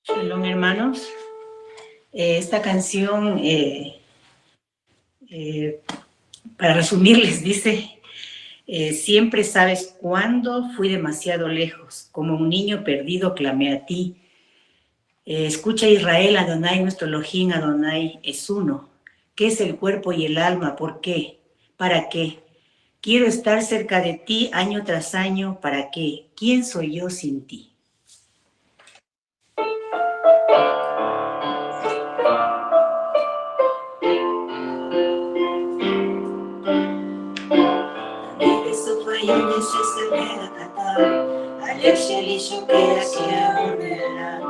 Shalom, hermanos. Esta canción, para resumirles, dice: siempre sabes cuándo fui demasiado lejos, como un niño perdido clamé a ti. Escucha Israel, Adonai, nuestro Elohim, Adonai es uno. ¿Qué es el cuerpo y el alma? ¿Por qué? ¿Para qué? Quiero estar cerca de ti año tras año. ¿Para qué? ¿Quién soy yo sin ti? הלב שלי שוקע כאהוב אליו,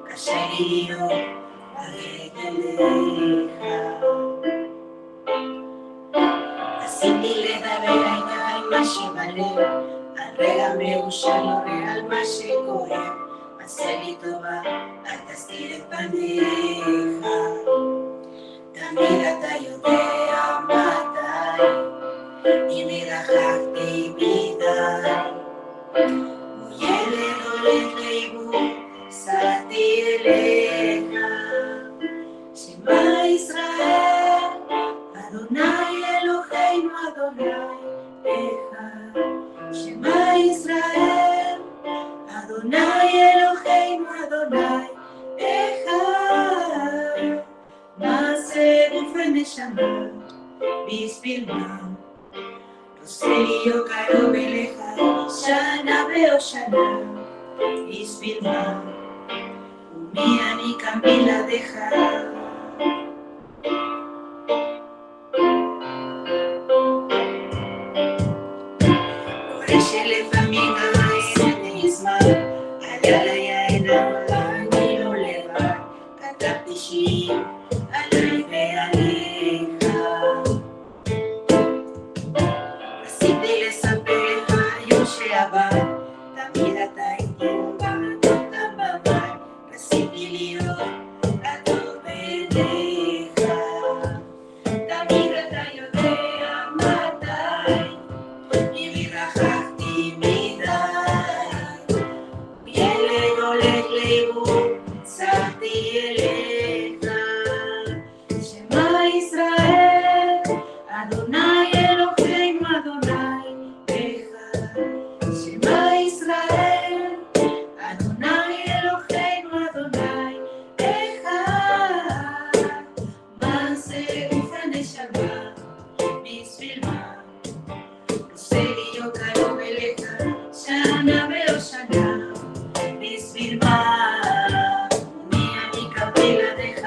קשה להיות ערב אליך. עשיתי לדבר עיניי מה שבלב, על רגע מאושר יורה על מה שכואב, עשה לי טובה, אל תסתיר את פניך. תמיד אתה יודע מתי, אם התרחקתי מדי. ילד הולך לאיבוד, סעתי אליך. שמע ישראל, אדוני אלוהינו אדוני אחד. שמע ישראל, אדוני אלוהינו אדוני אחד. מעשה גוף ונשמה, בשביל מה? yo caro beleja, shana veo shana, isbilma, mía ni Camila deja. Por ese le famina es isma, allá ya era ni lo leva, catatishi, alay ve aleja. Sheaba, tamira taimba, tambaba, recibirlo a tu bendeja. Tamira tayo de amatai, y virajati midai. Miele golek leibu, sati eleja. Shema Israel, Adonai Eloheinu Adonai. Shema Israel, Adonai Eloheinu Adonai Echad. Maaseh guf ונשמה, בשביל מה? עושה לי יוקר ולך, שנה ועוד שנה, בשביל מה? מי אני קבלתך?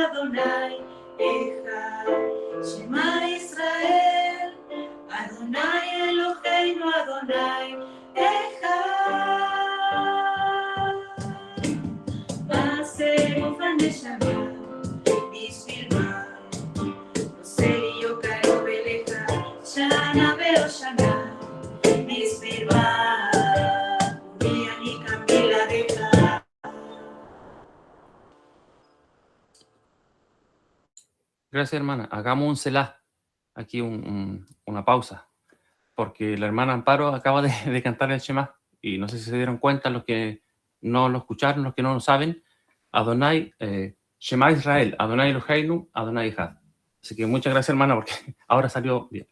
Adonai Echad. Shema Israel, Adonai Eloheinu Adonai Echad. Maaseh guf ונשמה, בשביל מה? עושה לי יוקר ולך, שנה ועוד שנה, בשביל מה? ומי אני כאן בלעדיך? Gracias, hermana. Hagamos un selah, aquí una pausa, porque la hermana Amparo acaba de cantar el Shema, y no sé si se dieron cuenta los que no lo escucharon, los que no lo saben. Adonai, Shema Israel, Adonai Eloheinu, Adonai Echad. Así que muchas gracias, hermana, porque ahora salió bien.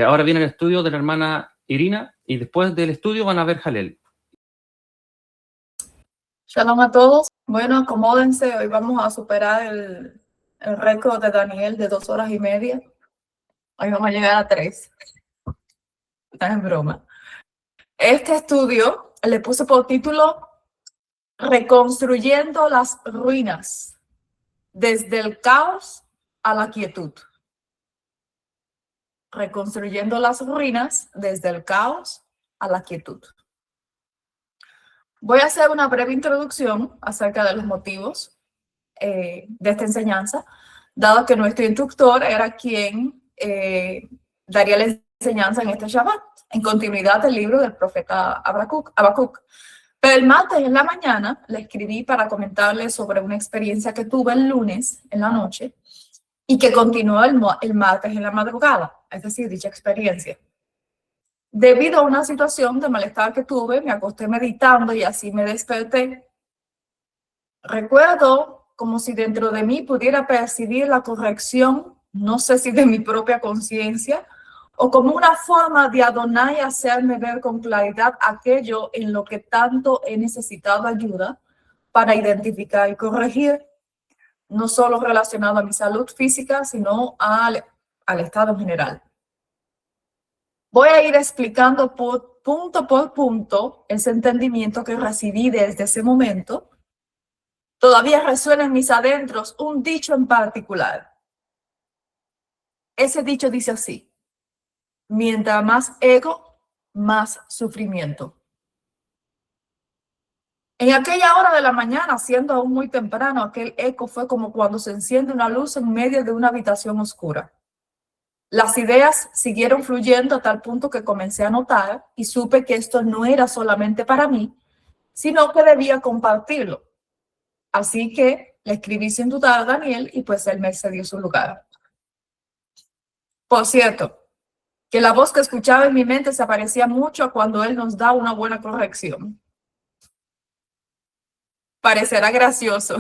Ahora viene el estudio de la hermana Irina, y después del estudio van a ver Jalel. Shalom a todos. Bueno, acomódense. Hoy vamos a superar el récord de Daniel de 2 horas y media. Hoy vamos a llegar a 3. No es broma. Este estudio le puse por título Reconstruyendo las ruinas desde el caos a la quietud. Reconstruyendo las ruinas desde el caos a la quietud. Voy a hacer una breve introducción acerca de los motivos de esta enseñanza, dado que nuestro instructor era quien daría la enseñanza en este Shabbat, en continuidad del libro del profeta Habacuc. Pero el martes en la mañana le escribí para comentarle sobre una experiencia que tuve el lunes en la noche y que continuó el martes en la madrugada, es decir, dicha experiencia. Debido a una situación de malestar que tuve, me acosté meditando y así me desperté. Recuerdo como si dentro de mí pudiera percibir la corrección, no sé si de mi propia conciencia, o como una forma de Adonai hacerme ver con claridad aquello en lo que tanto he necesitado ayuda para identificar y corregir, no solo relacionado a mi salud física, sino al estado general. Voy a ir explicando punto por punto ese entendimiento que recibí desde ese momento. Todavía resuena en mis adentros un dicho en particular. Ese dicho dice así: mientras más ego, más sufrimiento. En aquella hora de la mañana, siendo aún muy temprano, aquel eco fue como cuando se enciende una luz en medio de una habitación oscura. Las ideas siguieron fluyendo a tal punto que comencé a notar y supe que esto no era solamente para mí, sino que debía compartirlo. Así que le escribí sin dudar a Daniel y pues él me cedió su lugar. Por cierto, que la voz que escuchaba en mi mente se parecía mucho a cuando él nos da una buena corrección. Parecerá gracioso,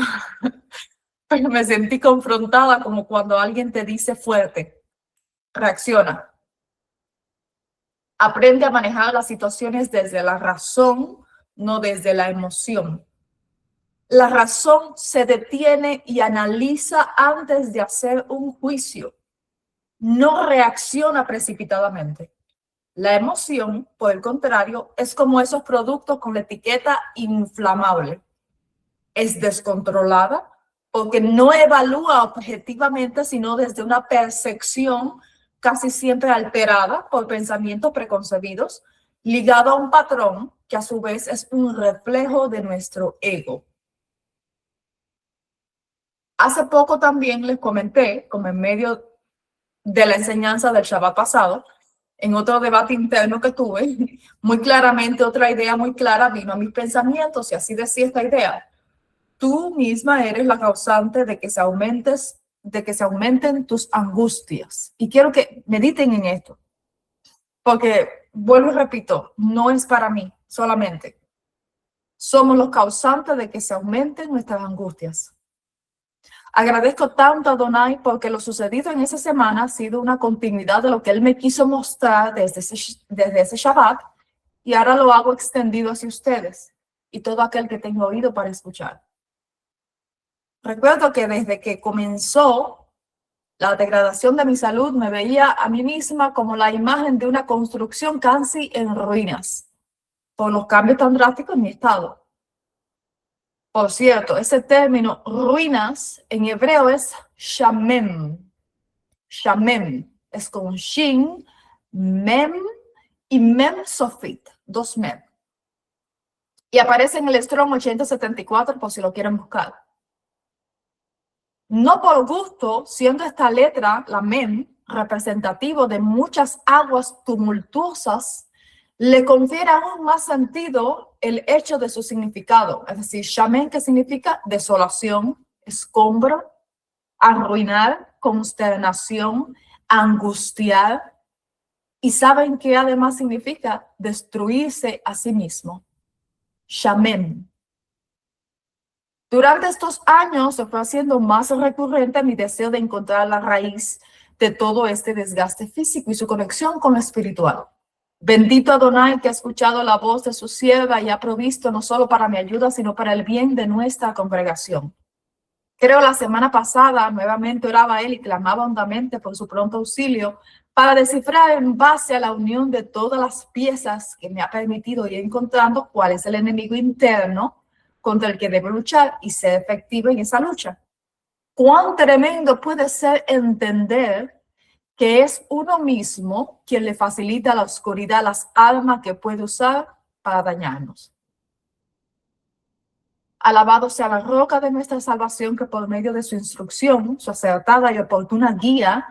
pero me sentí confrontada como cuando alguien te dice fuerte: reacciona. Aprende a manejar las situaciones desde la razón, no desde la emoción. La razón se detiene y analiza antes de hacer un juicio. No reacciona precipitadamente. La emoción, por el contrario, es como esos productos con la etiqueta inflamable. Es descontrolada porque no evalúa objetivamente, sino desde una percepción casi siempre alterada por pensamientos preconcebidos, ligado a un patrón que a su vez es un reflejo de nuestro ego. Hace poco también les comenté, como en medio de la enseñanza del Shabbat pasado, en otro debate interno que tuve, muy claramente otra idea muy clara vino a mis pensamientos y así decía esta idea: tú misma eres la causante de que se aumenten tus angustias. Y quiero que mediten en esto, porque vuelvo y repito, no es para mí solamente. Somos los causantes de que se aumenten nuestras angustias. Agradezco tanto a Adonai porque lo sucedido en esa semana ha sido una continuidad de lo que él me quiso mostrar desde ese Shabbat, y ahora lo hago extendido hacia ustedes y todo aquel que tenga oído para escuchar. Recuerdo que desde que comenzó la degradación de mi salud me veía a mí misma como la imagen de una construcción casi en ruinas por los cambios tan drásticos en mi estado. Por cierto, ese término ruinas en hebreo es shamem. Shamem es con shin, mem y mem sofit, 2 mem. Y aparece en el Strong 8074 por si lo quieren buscar. No por gusto, siendo esta letra, la mem, representativo de muchas aguas tumultuosas, le confiere aún más sentido el hecho de su significado. Es decir, shamen, que significa desolación, escombro, arruinar, consternación, angustiar. Y ¿saben qué además significa? Destruirse a sí mismo. Shamen. Durante estos años se fue haciendo más recurrente mi deseo de encontrar la raíz de todo este desgaste físico y su conexión con lo espiritual. Bendito Adonai, que ha escuchado la voz de su sierva y ha provisto no solo para mi ayuda, sino para el bien de nuestra congregación. Creo la semana pasada nuevamente oraba a él y clamaba hondamente por su pronto auxilio para descifrar en base a la unión de todas las piezas que me ha permitido ir encontrando cuál es el enemigo interno contra el que debo luchar y ser efectivo en esa lucha. Cuán tremendo puede ser entender que es uno mismo quien le facilita a la oscuridad las armas que puede usar para dañarnos. Alabado sea la roca de nuestra salvación, que por medio de su instrucción, su acertada y oportuna guía,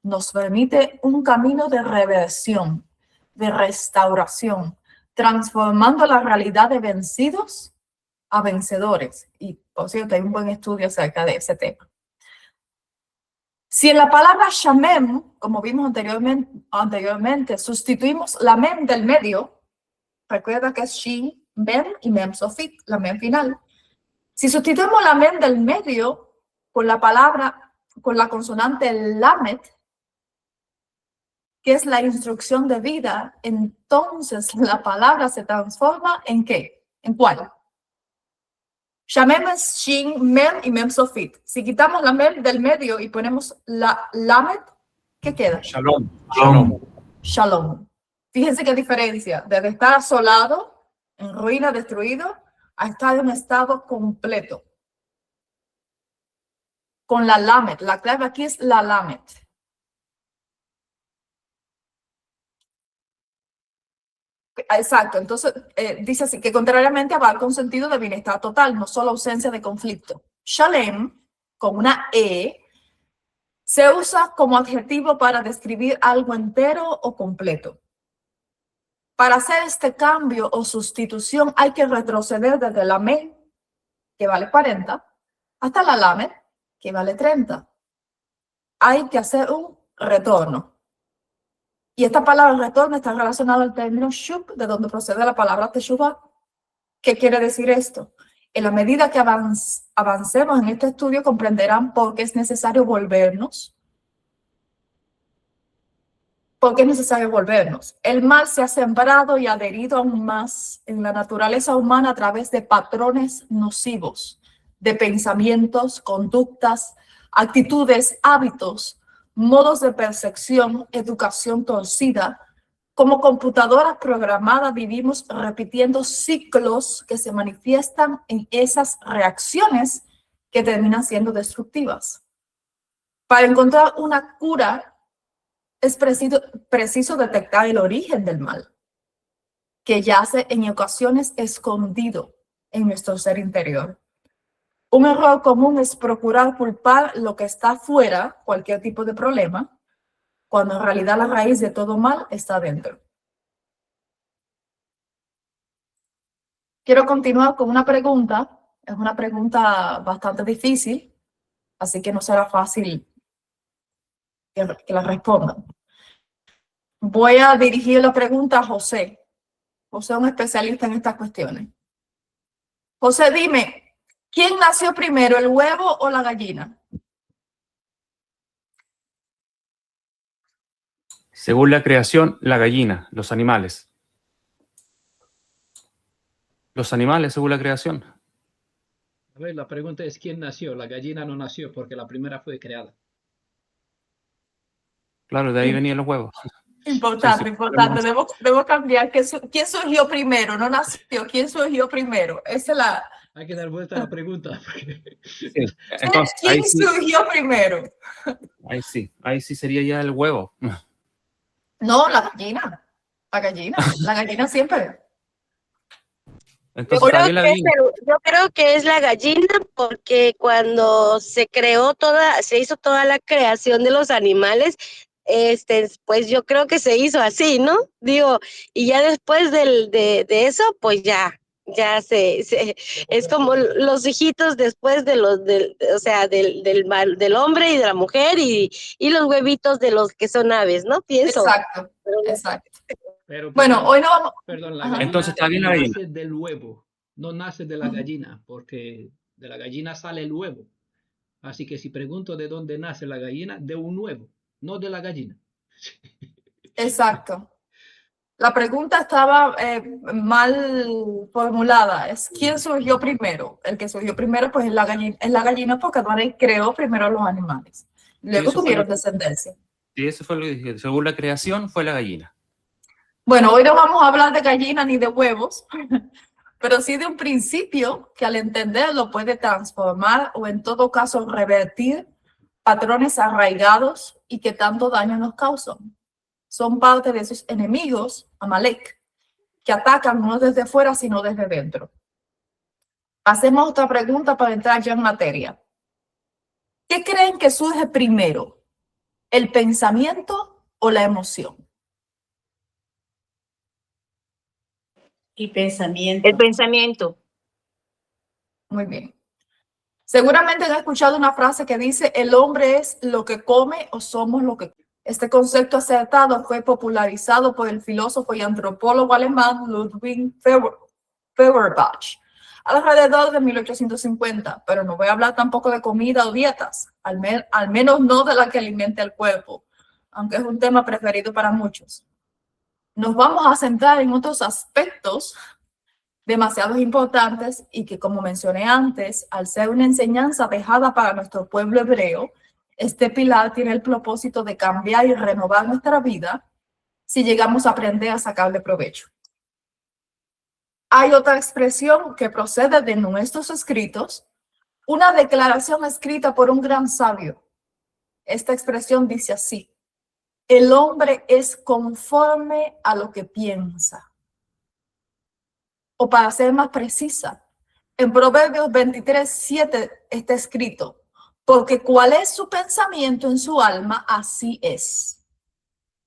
nos permite un camino de reversión, de restauración, transformando la realidad de vencidos a vencedores. Y, por cierto, hay un buen estudio acerca de ese tema. Si en la palabra shamem, como vimos anteriormente, sustituimos la mem del medio, recuerda que es shin, mem y mem sofit, la mem final. Si sustituimos la mem del medio con la palabra, con la consonante lamet, que es la instrucción de vida, entonces la palabra se transforma ¿en qué? ¿En cuál? Shamem es shin, mem y mem sofit. Si quitamos la mem del medio y ponemos la lamet, ¿qué queda? Shalom. Shalom. Fíjense qué diferencia, desde estar asolado, en ruina, destruido, a estar en un estado completo. Con la lamet, la clave aquí es la lamet. Exacto, entonces dice así que contrariamente abarca un sentido de bienestar total, no solo ausencia de conflicto. Shalem, con una E, se usa como adjetivo para describir algo entero o completo. Para hacer este cambio o sustitución hay que retroceder desde la mem, que vale 40, hasta la lamet, que vale 30. Hay que hacer un retorno. Y esta palabra retorno está relacionada al término shub, de donde procede la palabra teshuvah. ¿Qué quiere decir esto? En la medida que avancemos en este estudio, comprenderán por qué es necesario volvernos. ¿Por qué es necesario volvernos? El mal se ha sembrado y adherido aún más en la naturaleza humana a través de patrones nocivos, de pensamientos, conductas, actitudes, hábitos, modos de percepción, educación torcida. Como computadoras programadas vivimos repitiendo ciclos que se manifiestan en esas reacciones que terminan siendo destructivas. Para encontrar una cura es preciso detectar el origen del mal, que yace en ocasiones escondido en nuestro ser interior. Un error común es procurar culpar lo que está fuera, cualquier tipo de problema, cuando en realidad la raíz de todo mal está dentro. Quiero continuar con una pregunta. Es una pregunta bastante difícil, así que no será fácil que la respondan. Voy a dirigir la pregunta a José. José es un especialista en estas cuestiones. José, dime, ¿quién nació primero, el huevo o la gallina? Según la creación, la gallina, los animales. Los animales, según la creación. A ver, la pregunta es ¿quién nació? La gallina no nació porque la primera fue creada. Claro, de ahí venían los huevos. Importante, Sí, importante. Debo cambiar. ¿Quién surgió primero? No nació. ¿Quién surgió primero? Esa es la... Hay que dar vuelta a la pregunta. Sí. Entonces, ¿Quién surgió primero? ahí sí sería ya el huevo. No, la gallina. La gallina. La gallina siempre. Entonces, también la Yo creo que es la gallina porque cuando se hizo toda la creación de los animales, pues yo creo que se hizo así, ¿no? Digo, y ya después de eso, pues ya es como los hijitos después de del hombre y de la mujer y los huevitos de los que son aves, ¿no? Pienso. Exacto, exacto. Pero, Bueno, hoy no vamos... Perdón, la Ajá. gallina Entonces, está bien la gallina. nace del huevo, no nace de la gallina, porque de la gallina sale el huevo. Así que si pregunto de dónde nace la gallina, de un huevo, no de la gallina. Exacto. La pregunta estaba mal formulada. Es ¿quién surgió primero? El que surgió primero pues es la gallina porque Adán creó primero los animales. Luego eso fue tuvieron lo- descendencia. Sí, eso fue lo que dije. Según la creación, fue la gallina. Bueno, hoy no vamos a hablar de gallina ni de huevos, pero sí de un principio que al entenderlo puede transformar o en todo caso revertir patrones arraigados y que tanto daño nos causan. Son parte de esos enemigos, Amalek, que atacan no desde fuera, sino desde dentro. Hacemos otra pregunta para entrar ya en materia. ¿Qué creen que surge primero? ¿El pensamiento o la emoción? Y pensamiento. El pensamiento. Muy bien. Seguramente han escuchado una frase que dice, el hombre es lo que come o somos lo que... Este concepto acertado fue popularizado por el filósofo y antropólogo alemán Ludwig Feuerbach alrededor de 1850, pero no voy a hablar tampoco de comida o dietas, al menos no de la que alimenta el cuerpo, aunque es un tema preferido para muchos. Nos vamos a centrar en otros aspectos demasiado importantes y que, como mencioné antes, al ser una enseñanza dejada para nuestro pueblo hebreo, este pilar tiene el propósito de cambiar y renovar nuestra vida si llegamos a aprender a sacarle provecho. Hay otra expresión que procede de nuestros escritos, una declaración escrita por un gran sabio. Esta expresión dice así: el hombre es conforme a lo que piensa. O para ser más precisa, en Proverbios 23:7 está escrito, porque cuál es su pensamiento en su alma, así es.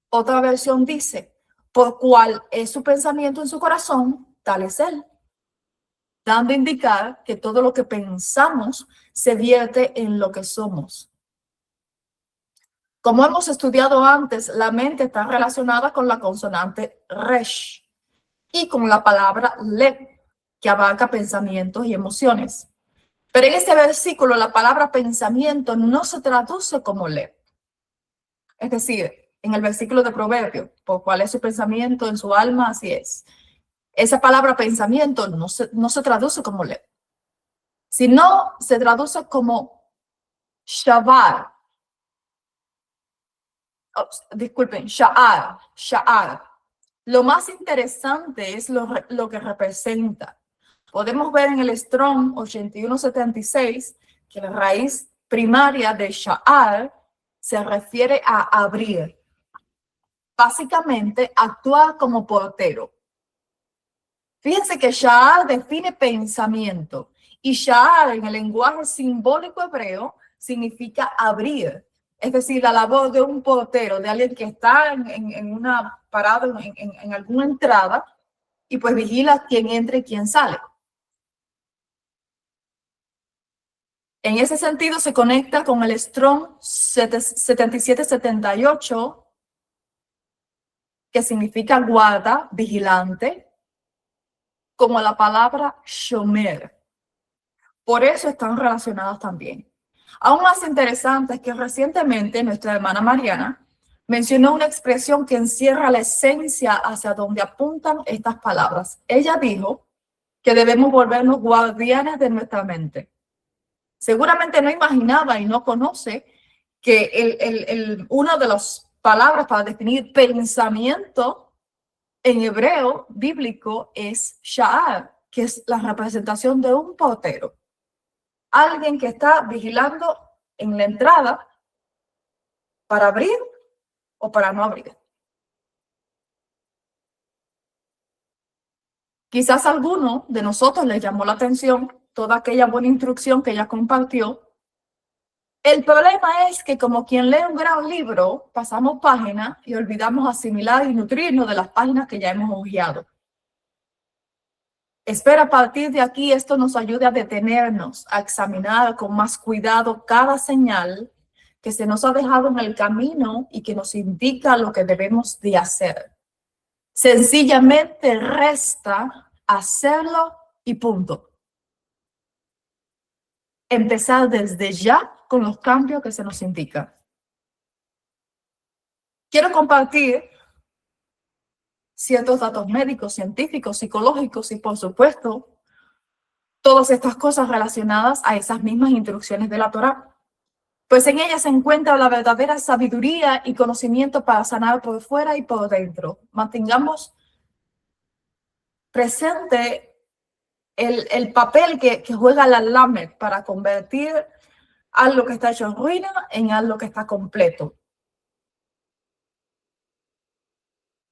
Otra versión dice, por cuál es su pensamiento en su corazón, tal es él. Dando a indicar que todo lo que pensamos se vierte en lo que somos. Como hemos estudiado antes, la mente está relacionada con la consonante resh y con la palabra lev, que abarca pensamientos y emociones. Pero en este versículo la palabra pensamiento no se traduce como lev. Es decir, en el versículo de Proverbios, por cuál es su pensamiento en su alma, así es. Esa palabra pensamiento no se traduce como lev, sino se traduce como shavar. Oh, disculpen, sha'ar. Lo más interesante es lo que representa. Podemos ver en el Strong 8176 que la raíz primaria de sha'ar se refiere a abrir. Básicamente, actuar como portero. Fíjense que sha'ar define pensamiento y sha'ar en el lenguaje simbólico hebreo significa abrir. Es decir, la labor de un portero, de alguien que está en una parada, en alguna entrada, y pues vigila quién entra y quién sale. En ese sentido se conecta con el Strong 7778, que significa guarda, vigilante, como la palabra shomer. Por eso están relacionadas también. Aún más interesante es que recientemente nuestra hermana Mariana mencionó una expresión que encierra la esencia hacia donde apuntan estas palabras. Ella dijo que debemos volvernos guardianes de nuestra mente. Seguramente no imaginaba y no conoce que una de las palabras para definir pensamiento en hebreo bíblico es sha'ar, que es la representación de un portero. Alguien que está vigilando en la entrada para abrir o para no abrir. Quizás a alguno de nosotros le llamó la atención toda aquella buena instrucción que ella compartió. El problema es que como quien lee un gran libro, pasamos páginas y olvidamos asimilar y nutrirnos de las páginas que ya hemos hojeado. Espero a partir de aquí esto nos ayude a detenernos, a examinar con más cuidado cada señal que se nos ha dejado en el camino y que nos indica lo que debemos de hacer. Sencillamente resta hacerlo y punto. Empezar desde ya con los cambios que se nos indican. Quiero compartir ciertos datos médicos, científicos, psicológicos y, por supuesto, todas estas cosas relacionadas a esas mismas instrucciones de la Torá. Pues en ellas se encuentra la verdadera sabiduría y conocimiento para sanar por fuera y por dentro. Mantengamos presente el papel que juega la Lamed para convertir algo que está hecho en ruina en algo que está completo.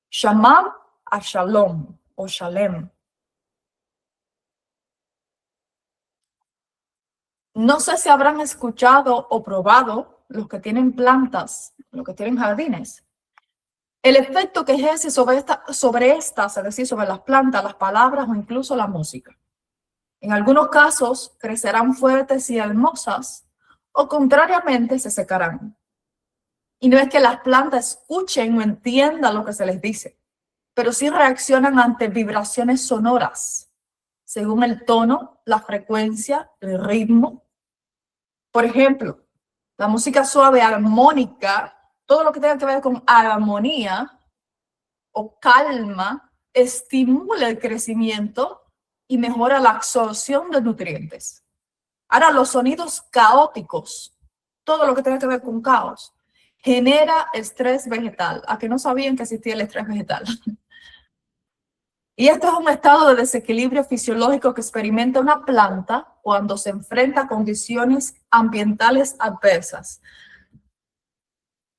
Shamam a Shalom o Shalem. No sé si habrán escuchado o probado los que tienen plantas, los que tienen jardines. El efecto que ejerce sobre estas, es decir, sobre las plantas, las palabras o incluso la música. En algunos casos crecerán fuertes y hermosas o contrariamente se secarán. Y no es que las plantas escuchen o entiendan lo que se les dice, pero sí reaccionan ante vibraciones sonoras, según el tono, la frecuencia, el ritmo. Por ejemplo, la música suave, armónica, todo lo que tenga que ver con armonía o calma, estimula el crecimiento y mejora la absorción de nutrientes. Ahora, los sonidos caóticos, todo lo que tenga que ver con caos, genera estrés vegetal. ¿A que no sabían que existía el estrés vegetal? Y esto es un estado de desequilibrio fisiológico que experimenta una planta cuando se enfrenta a condiciones ambientales adversas.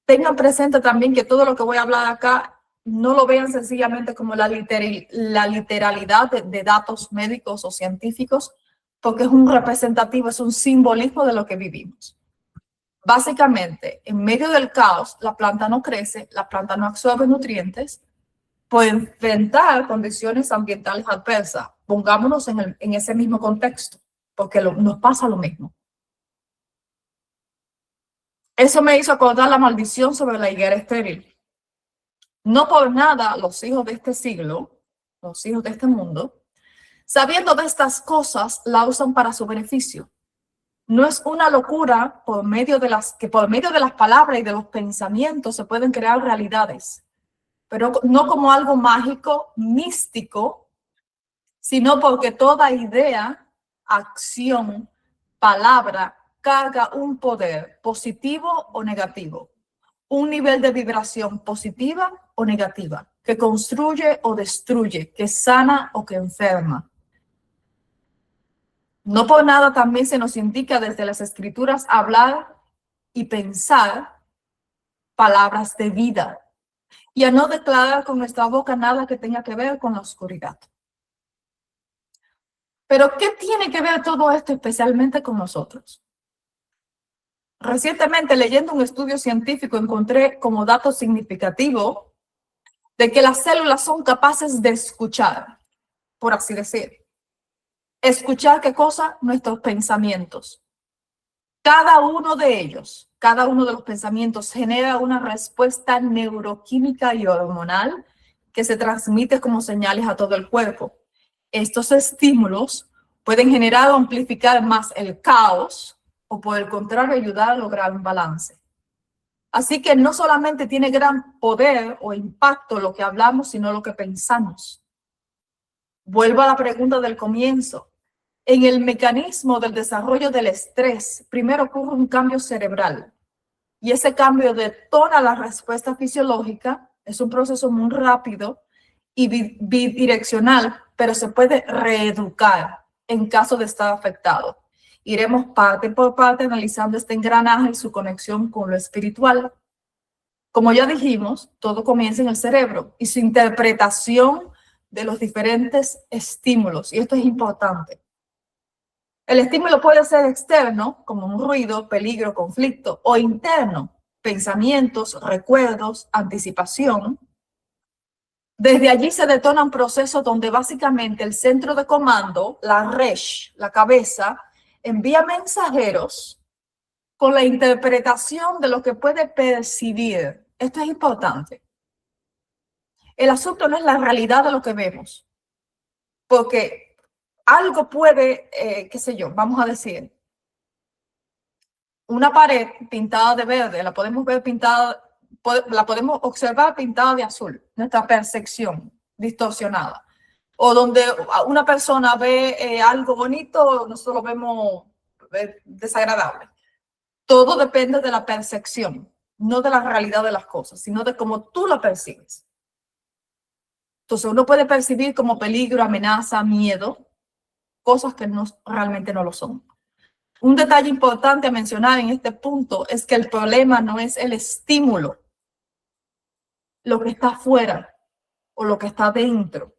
Tengan presente también que todo lo que voy a hablar acá no lo vean sencillamente como la literalidad de datos médicos o científicos, porque es un representativo, es un simbolismo de lo que vivimos. Básicamente, en medio del caos, la planta no crece, la planta no absorbe nutrientes, puede enfrentar condiciones ambientales adversas. Pongámonos en ese mismo contexto, porque nos pasa lo mismo. Eso me hizo acordar la maldición sobre la higuera estéril. No por nada los hijos de este siglo, los hijos de este mundo, sabiendo de estas cosas, la usan para su beneficio. No es una locura por medio de las palabras y de los pensamientos se pueden crear realidades, pero no como algo mágico, místico, sino porque toda idea, acción, palabra, carga un poder positivo o negativo, un nivel de vibración positiva o negativa, que construye o destruye, que sana o que enferma. No por nada también se nos indica desde las escrituras hablar y pensar palabras de vida y a no declarar con nuestra boca nada que tenga que ver con la oscuridad. Pero ¿qué tiene que ver todo esto especialmente con nosotros? Recientemente, leyendo un estudio científico, encontré como dato significativo de que las células son capaces de escuchar, por así decir. ¿Escuchar qué cosa? Nuestros pensamientos. Cada uno de ellos, cada uno de los pensamientos genera una respuesta neuroquímica y hormonal que se transmite como señales a todo el cuerpo. Estos estímulos pueden generar o amplificar más el caos o por el contrario ayudar a lograr un balance. Así que no solamente tiene gran poder o impacto lo que hablamos, sino lo que pensamos. Vuelvo a la pregunta del comienzo. En el mecanismo del desarrollo del estrés, primero ocurre un cambio cerebral y ese cambio detona la respuesta fisiológica. Es un proceso muy rápido y bidireccional, pero se puede reeducar en caso de estar afectado. Iremos parte por parte analizando este engranaje y su conexión con lo espiritual. Como ya dijimos, todo comienza en el cerebro y su interpretación de los diferentes estímulos, y esto es importante. El estímulo puede ser externo, como un ruido, peligro, conflicto, o interno, pensamientos, recuerdos, anticipación. Desde allí se detona un proceso donde básicamente el centro de comando, la resh, la cabeza, envía mensajeros con la interpretación de lo que puede percibir. Esto es importante. El asunto no es la realidad de lo que vemos, porque algo puede, qué sé yo, vamos a decir, una pared pintada de verde, la podemos ver pintada, la podemos observar pintada de azul, nuestra percepción distorsionada. O donde una persona ve algo bonito, nosotros lo vemos desagradable. Todo depende de la percepción, no de la realidad de las cosas, sino de cómo tú lo percibes. Entonces uno puede percibir como peligro, amenaza, miedo, cosas que realmente no lo son. Un detalle importante a mencionar en este punto es que el problema no es el estímulo, lo que está afuera o lo que está dentro,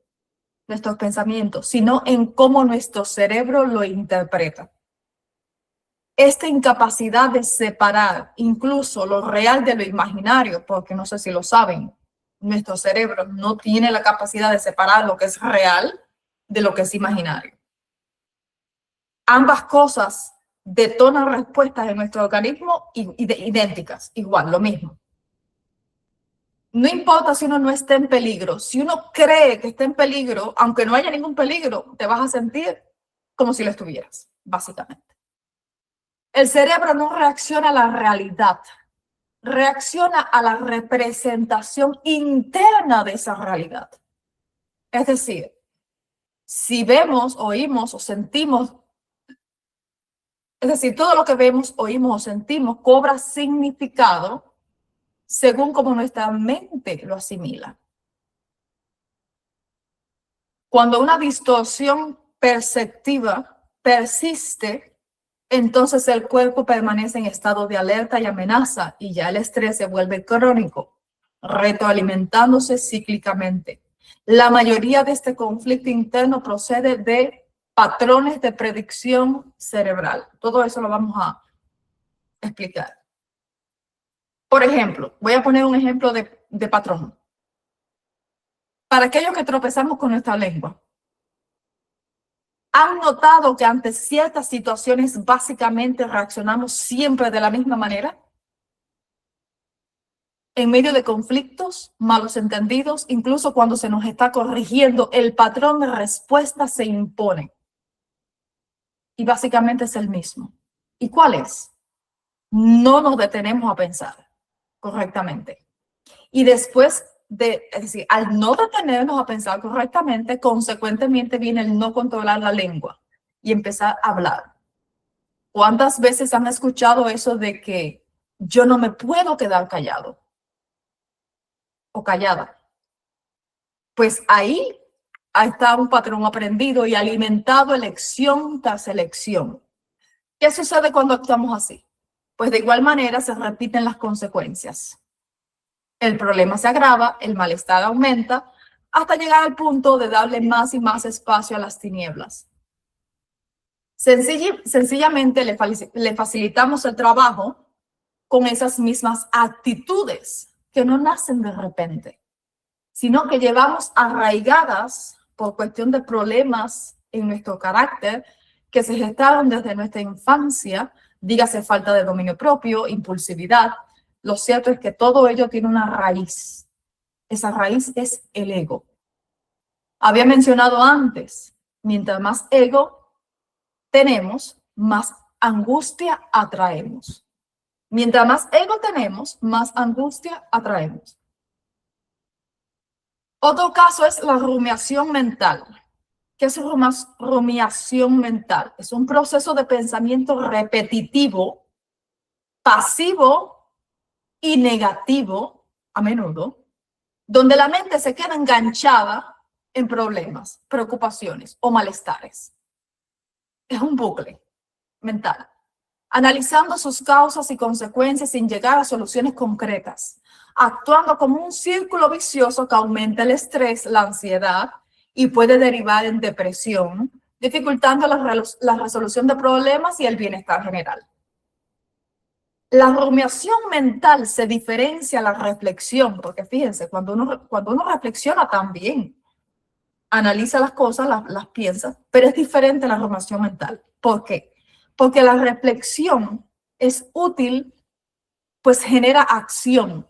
nuestros pensamientos, sino en cómo nuestro cerebro lo interpreta. Esta incapacidad de separar incluso lo real de lo imaginario, porque no sé si lo saben, Nuestro cerebro no tiene la capacidad de separar lo que es real de lo que es imaginario. Ambas cosas detonan respuestas en nuestro organismo idénticas, igual, lo mismo. No importa si uno no esté en peligro, si uno cree que está en peligro, aunque no haya ningún peligro, te vas a sentir como si lo estuvieras, básicamente. El cerebro no reacciona a la realidad, reacciona a la representación interna de esa realidad. Es decir, si vemos, oímos o sentimos, es decir, todo lo que vemos, oímos o sentimos cobra significado según como nuestra mente lo asimila. Cuando una distorsión perceptiva persiste, entonces el cuerpo permanece en estado de alerta y amenaza y ya el estrés se vuelve crónico, retroalimentándose cíclicamente. La mayoría de este conflicto interno procede de patrones de predicción cerebral. Todo eso lo vamos a explicar. Por ejemplo, voy a poner un ejemplo de patrón. Para aquellos que tropezamos con nuestra lengua, ¿han notado que ante ciertas situaciones básicamente reaccionamos siempre de la misma manera? En medio de conflictos, malos entendidos, incluso cuando se nos está corrigiendo, el patrón de respuesta se impone. Y básicamente es el mismo. ¿Y cuál es? No nos detenemos a pensar correctamente. Y después es decir, al no detenernos a pensar correctamente, consecuentemente viene el no controlar la lengua y empezar a hablar. ¿Cuántas veces han escuchado eso de que yo no me puedo quedar callado o callada? Pues ahí está un patrón aprendido y alimentado elección tras elección. ¿Qué sucede cuando actuamos así? Pues de igual manera se repiten las consecuencias. El problema se agrava, el malestar aumenta, hasta llegar al punto de darle más y más espacio a las tinieblas. Sencillamente le facilitamos el trabajo con esas mismas actitudes que no nacen de repente, sino que llevamos arraigadas por cuestión de problemas en nuestro carácter que se gestaron desde nuestra infancia, dígase falta de dominio propio, impulsividad. Lo cierto es que todo ello tiene una raíz. Esa raíz es el ego. Había mencionado antes, mientras más ego tenemos, más angustia atraemos. Mientras más ego tenemos, más angustia atraemos. Otro caso es la rumiación mental. ¿Qué es rumiación mental? Es un proceso de pensamiento repetitivo, pasivo y negativo, a menudo, donde la mente se queda enganchada en problemas, preocupaciones o malestares. Es un bucle mental, analizando sus causas y consecuencias sin llegar a soluciones concretas, actuando como un círculo vicioso que aumenta el estrés, la ansiedad y puede derivar en depresión, dificultando la resolución de problemas y el bienestar general. La rumiación mental se diferencia a la reflexión, porque fíjense, cuando uno reflexiona también, analiza las cosas, las piensa, pero es diferente a la rumiación mental. ¿Por qué? Porque la reflexión es útil, pues genera acción.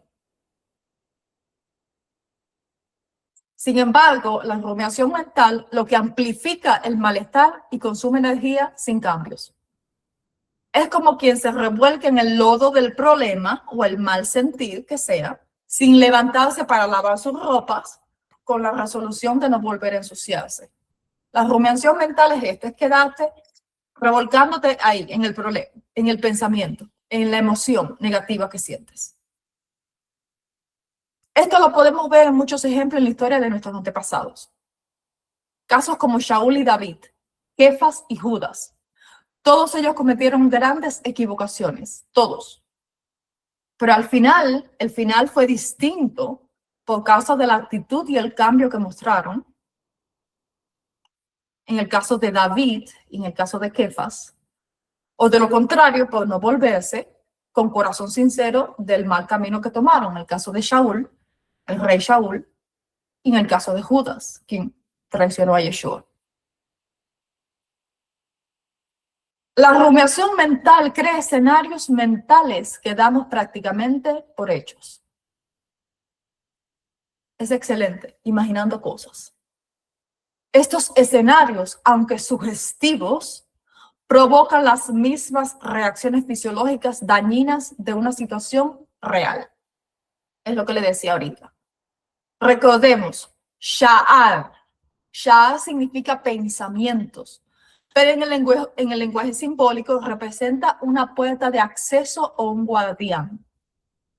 Sin embargo, la rumiación mental lo que amplifica el malestar y consume energía sin cambios. Es como quien se revuelca en el lodo del problema o el mal sentir que sea, sin levantarse para lavar sus ropas, con la resolución de no volver a ensuciarse. La rumiación mental es esta, es quedarte revolcándote ahí, en el problema, en el pensamiento, en la emoción negativa que sientes. Esto lo podemos ver en muchos ejemplos en la historia de nuestros antepasados. Casos como Shaul y David, Kefas y Judas. Todos ellos cometieron grandes equivocaciones, todos. Pero al final, el final fue distinto por causa de la actitud y el cambio que mostraron. En el caso de David y en el caso de Kefas. O de lo contrario, por no volverse con corazón sincero del mal camino que tomaron. En el caso de Shaul, el rey Shaul, y en el caso de Judas, quien traicionó a Yeshua. La rumiación mental crea escenarios mentales que damos prácticamente por hechos. Es excelente, imaginando cosas. Estos escenarios, aunque sugestivos, provocan las mismas reacciones fisiológicas dañinas de una situación real. Es lo que le decía ahorita. Recordemos, Sha'ar. Sha'ar significa pensamientos, pero en el lenguaje simbólico representa una puerta de acceso o un guardián,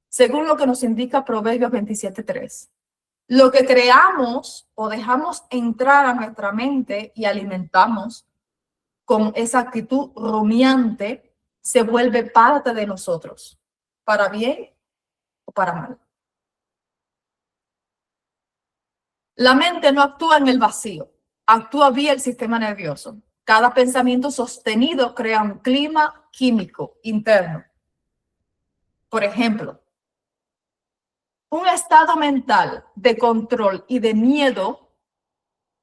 según lo que nos indica Proverbios 27:3. Lo que creamos o dejamos entrar a nuestra mente y alimentamos con esa actitud rumiante se vuelve parte de nosotros, para bien o para mal. La mente no actúa en el vacío, actúa vía el sistema nervioso. Cada pensamiento sostenido crea un clima químico interno. Por ejemplo, un estado mental de control y de miedo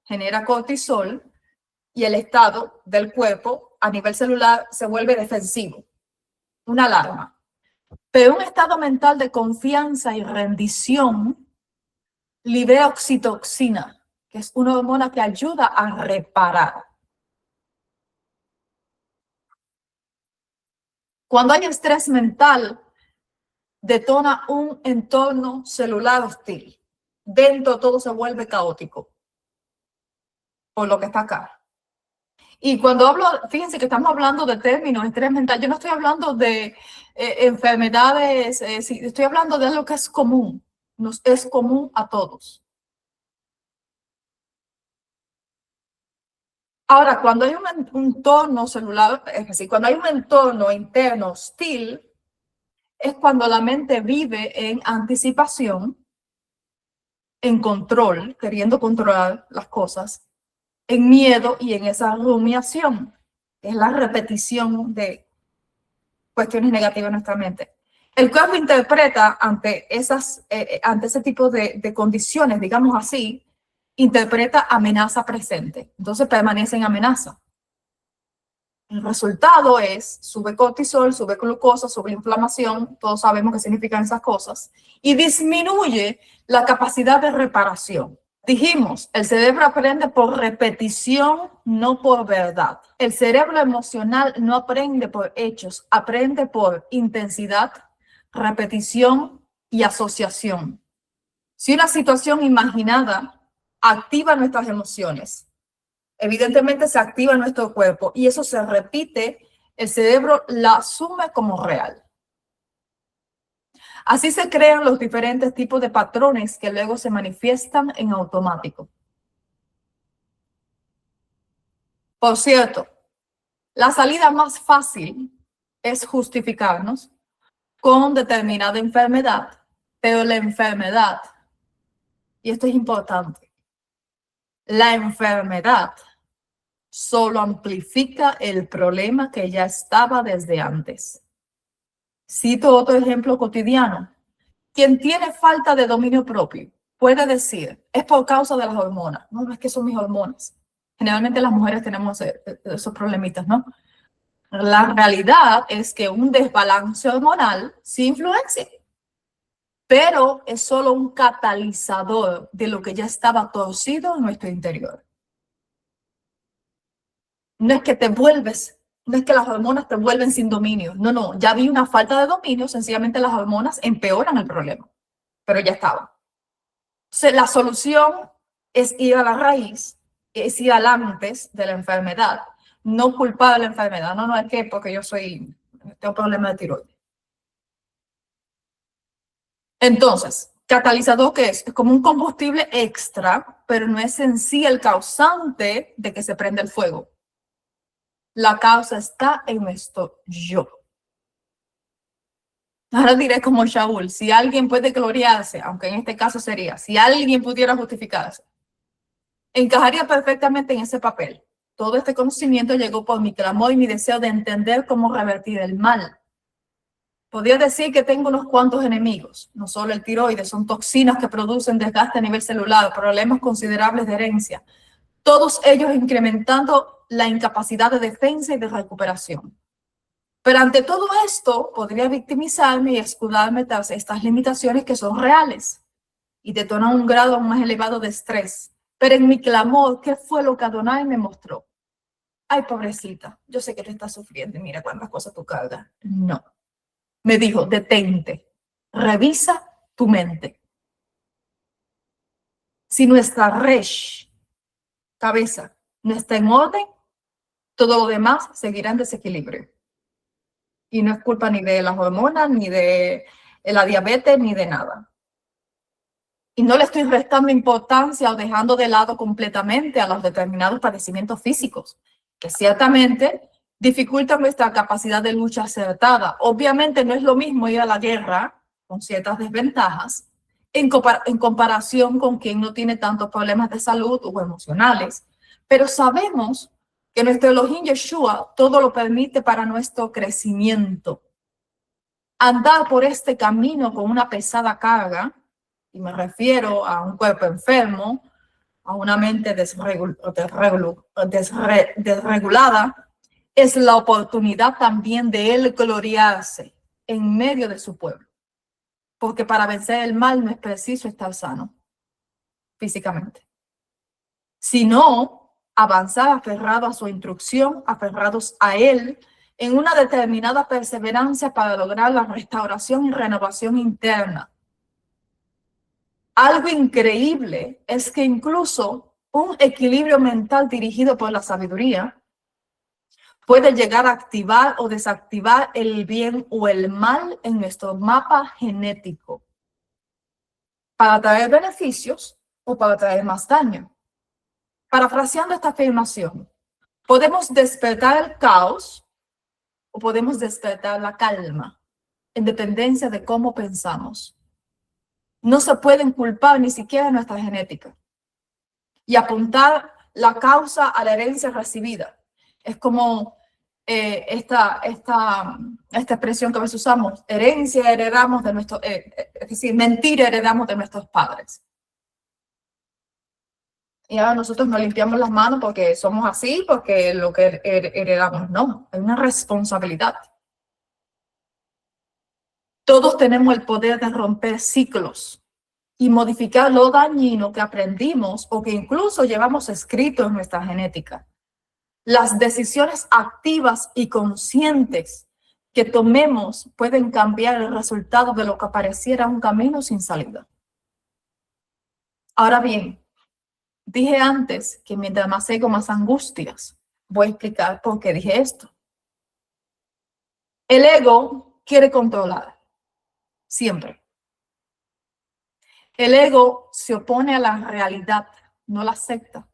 genera cortisol y el estado del cuerpo a nivel celular se vuelve defensivo, una alarma. Pero un estado mental de confianza y rendición libera oxitocina, que es una hormona que ayuda a reparar. Cuando hay estrés mental, detona un entorno celular hostil. Dentro todo se vuelve caótico, por lo que está acá. Y cuando hablo, fíjense que estamos hablando de términos, estrés mental, yo no estoy hablando de enfermedades, estoy hablando de algo que es común, nos es común a todos. Ahora, cuando hay un entorno celular, es decir, cuando hay un entorno interno hostil, es cuando la mente vive en anticipación, en control, queriendo controlar las cosas, en miedo y en esa rumiación, que es la repetición de cuestiones negativas en nuestra mente. El cuerpo interpreta ante ese tipo de condiciones, digamos así, interpreta amenaza presente. Entonces permanece en amenaza. El resultado es, sube cortisol, sube glucosa, sube inflamación, todos sabemos qué significan esas cosas, y disminuye la capacidad de reparación. Dijimos, el cerebro aprende por repetición, no por verdad. El cerebro emocional no aprende por hechos, aprende por intensidad, repetición y asociación. Si una situación imaginada activa nuestras emociones, evidentemente se activa nuestro cuerpo y eso se repite, el cerebro la asume como real. Así se crean los diferentes tipos de patrones que luego se manifiestan en automático. Por cierto, la salida más fácil es justificarnos con determinada enfermedad, pero la enfermedad, y esto es importante, la enfermedad solo amplifica el problema que ya estaba desde antes. Cito otro ejemplo cotidiano. Quien tiene falta de dominio propio puede decir, es por causa de las hormonas. No, es que son mis hormonas. Generalmente las mujeres tenemos esos problemitas, ¿no? La realidad es que un desbalance hormonal sí influencia, pero es solo un catalizador de lo que ya estaba torcido en nuestro interior. No es que te vuelves, no es que las hormonas te vuelven sin dominio. No, ya vi una falta de dominio, sencillamente las hormonas empeoran el problema, pero ya estaba. Entonces, la solución es ir a la raíz, es ir al antes de la enfermedad, no culpar a la enfermedad. No, es que porque yo tengo problema de tiroides. Entonces, catalizador, ¿qué es? Es como un combustible extra, pero no es en sí el causante de que se prenda el fuego. La causa está en nuestro yo. Ahora diré como Shaul, si alguien puede gloriarse, aunque en este caso sería, si alguien pudiera justificarse, encajaría perfectamente en ese papel. Todo este conocimiento llegó por mi clamor y mi deseo de entender cómo revertir el mal. Podría decir que tengo unos cuantos enemigos, no solo el tiroides, son toxinas que producen desgaste a nivel celular, problemas considerables de herencia, todos ellos incrementando la incapacidad de defensa y de recuperación. Pero ante todo esto, podría victimizarme y escudarme tras estas limitaciones que son reales y detonan un grado aún más elevado de estrés. Pero en mi clamor, ¿qué fue lo que Adonai me mostró? Ay, pobrecita, yo sé que te estás sufriendo y mira cuántas cosas tú cargas. No. Me dijo, detente, revisa tu mente. Si nuestra resh, cabeza, no está en orden, todo lo demás seguirá en desequilibrio. Y no es culpa ni de las hormonas, ni de la diabetes, ni de nada. Y no le estoy restando importancia o dejando de lado completamente a los determinados padecimientos físicos, que ciertamente dificultan nuestra capacidad de lucha acertada. Obviamente no es lo mismo ir a la guerra con ciertas desventajas en comparación con quien no tiene tantos problemas de salud o emocionales. Pero sabemos que nuestro Elohim Yeshua todo lo permite para nuestro crecimiento. Andar por este camino con una pesada carga, y me refiero a un cuerpo enfermo, a una mente desregulada, es la oportunidad también de él gloriarse en medio de su pueblo. Porque para vencer el mal no es preciso estar sano físicamente, sino avanzar aferrado a su instrucción, aferrados a él, en una determinada perseverancia para lograr la restauración y renovación interna. Algo increíble es que incluso un equilibrio mental dirigido por la sabiduría puede llegar a activar o desactivar el bien o el mal en nuestro mapa genético para traer beneficios o para traer más daño. Parafraseando esta afirmación, podemos despertar el caos o podemos despertar la calma en dependencia de cómo pensamos. No se pueden culpar ni siquiera nuestra genética y apuntar la causa a la herencia recibida. Es como esta expresión que a veces usamos, herencia heredamos de nuestros, es decir, mentira heredamos de nuestros padres. Y ahora nosotros nos limpiamos las manos porque somos así, porque lo que heredamos, no, es una responsabilidad. Todos tenemos el poder de romper ciclos y modificar lo dañino que aprendimos o que incluso llevamos escrito en nuestra genética. Las decisiones activas y conscientes que tomemos pueden cambiar el resultado de lo que pareciera un camino sin salida. Ahora bien, dije antes que mientras más ego, más angustias. Voy a explicar por qué dije esto. El ego quiere controlar. Siempre. El ego se opone a la realidad, no la acepta.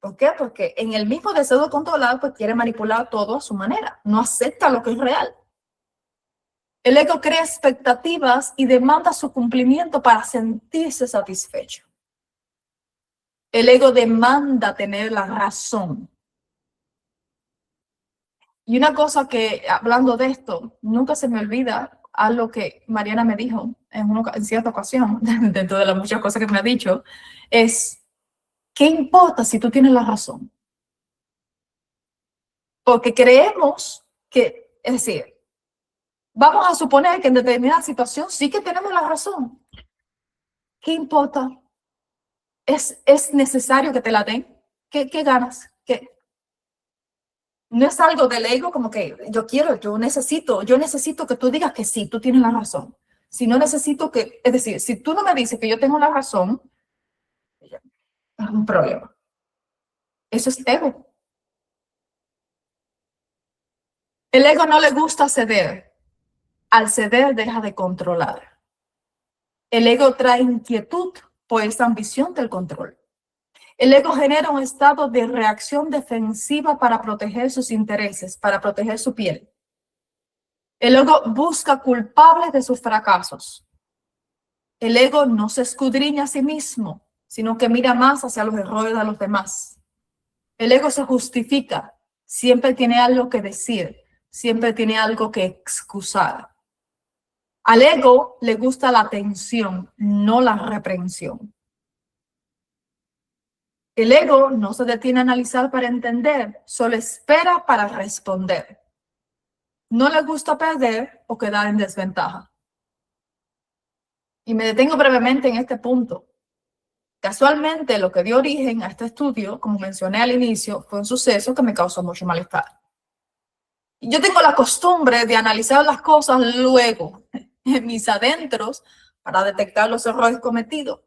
¿Por qué? Porque en el mismo deseo de controlar, pues quiere manipular todo a su manera. No acepta lo que es real. El ego crea expectativas y demanda su cumplimiento para sentirse satisfecho. El ego demanda tener la razón. Y una cosa que, hablando de esto, nunca se me olvida algo que Mariana me dijo en cierta ocasión, dentro de las muchas cosas que me ha dicho, es, ¿qué importa si tú tienes la razón? Porque creemos que, es decir, vamos a suponer que en determinada situación sí que tenemos la razón. ¿Qué importa? ¿Es necesario que te la den? ¿Qué ganas? ¿Qué? No es algo del ego como que yo necesito que tú digas que sí, tú tienes la razón. Si no necesito que, es decir, si tú no me dices que yo tengo la razón, es un problema. Eso es ego. El ego no le gusta ceder. Al ceder deja de controlar. El ego trae inquietud por esa ambición del control. El ego genera un estado de reacción defensiva para proteger sus intereses, para proteger su piel. El ego busca culpables de sus fracasos. El ego no se escudriña a sí mismo, sino que mira más hacia los errores de los demás. El ego se justifica, siempre tiene algo que decir, siempre tiene algo que excusar. Al ego le gusta la atención, no la reprensión. El ego no se detiene a analizar para entender, solo espera para responder. No le gusta perder o quedar en desventaja. Y me detengo brevemente en este punto. Casualmente, lo que dio origen a este estudio, como mencioné al inicio, fue un suceso que me causó mucho malestar. Y yo tengo la costumbre de analizar las cosas luego, en mis adentros, para detectar los errores cometidos.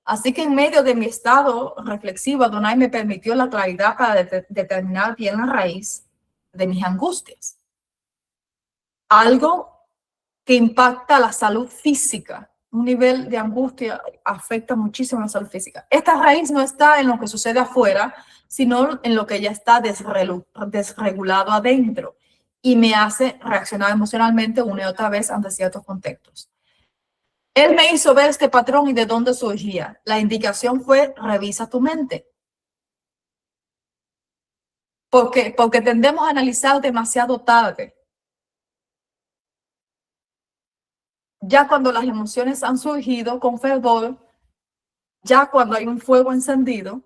Así que en medio de mi estado reflexivo, Adonai me permitió la claridad para determinar bien la raíz de mis angustias. Algo que impacta la salud física. Un nivel de angustia afecta muchísimo la salud física. Esta raíz no está en lo que sucede afuera, sino en lo que ya está desregulado adentro y me hace reaccionar emocionalmente una y otra vez ante ciertos contextos. Él me hizo ver este patrón y de dónde surgía. La indicación fue: revisa tu mente. ¿Por qué? Porque tendemos a analizar demasiado tarde. Ya cuando las emociones han surgido con fervor, ya cuando hay un fuego encendido,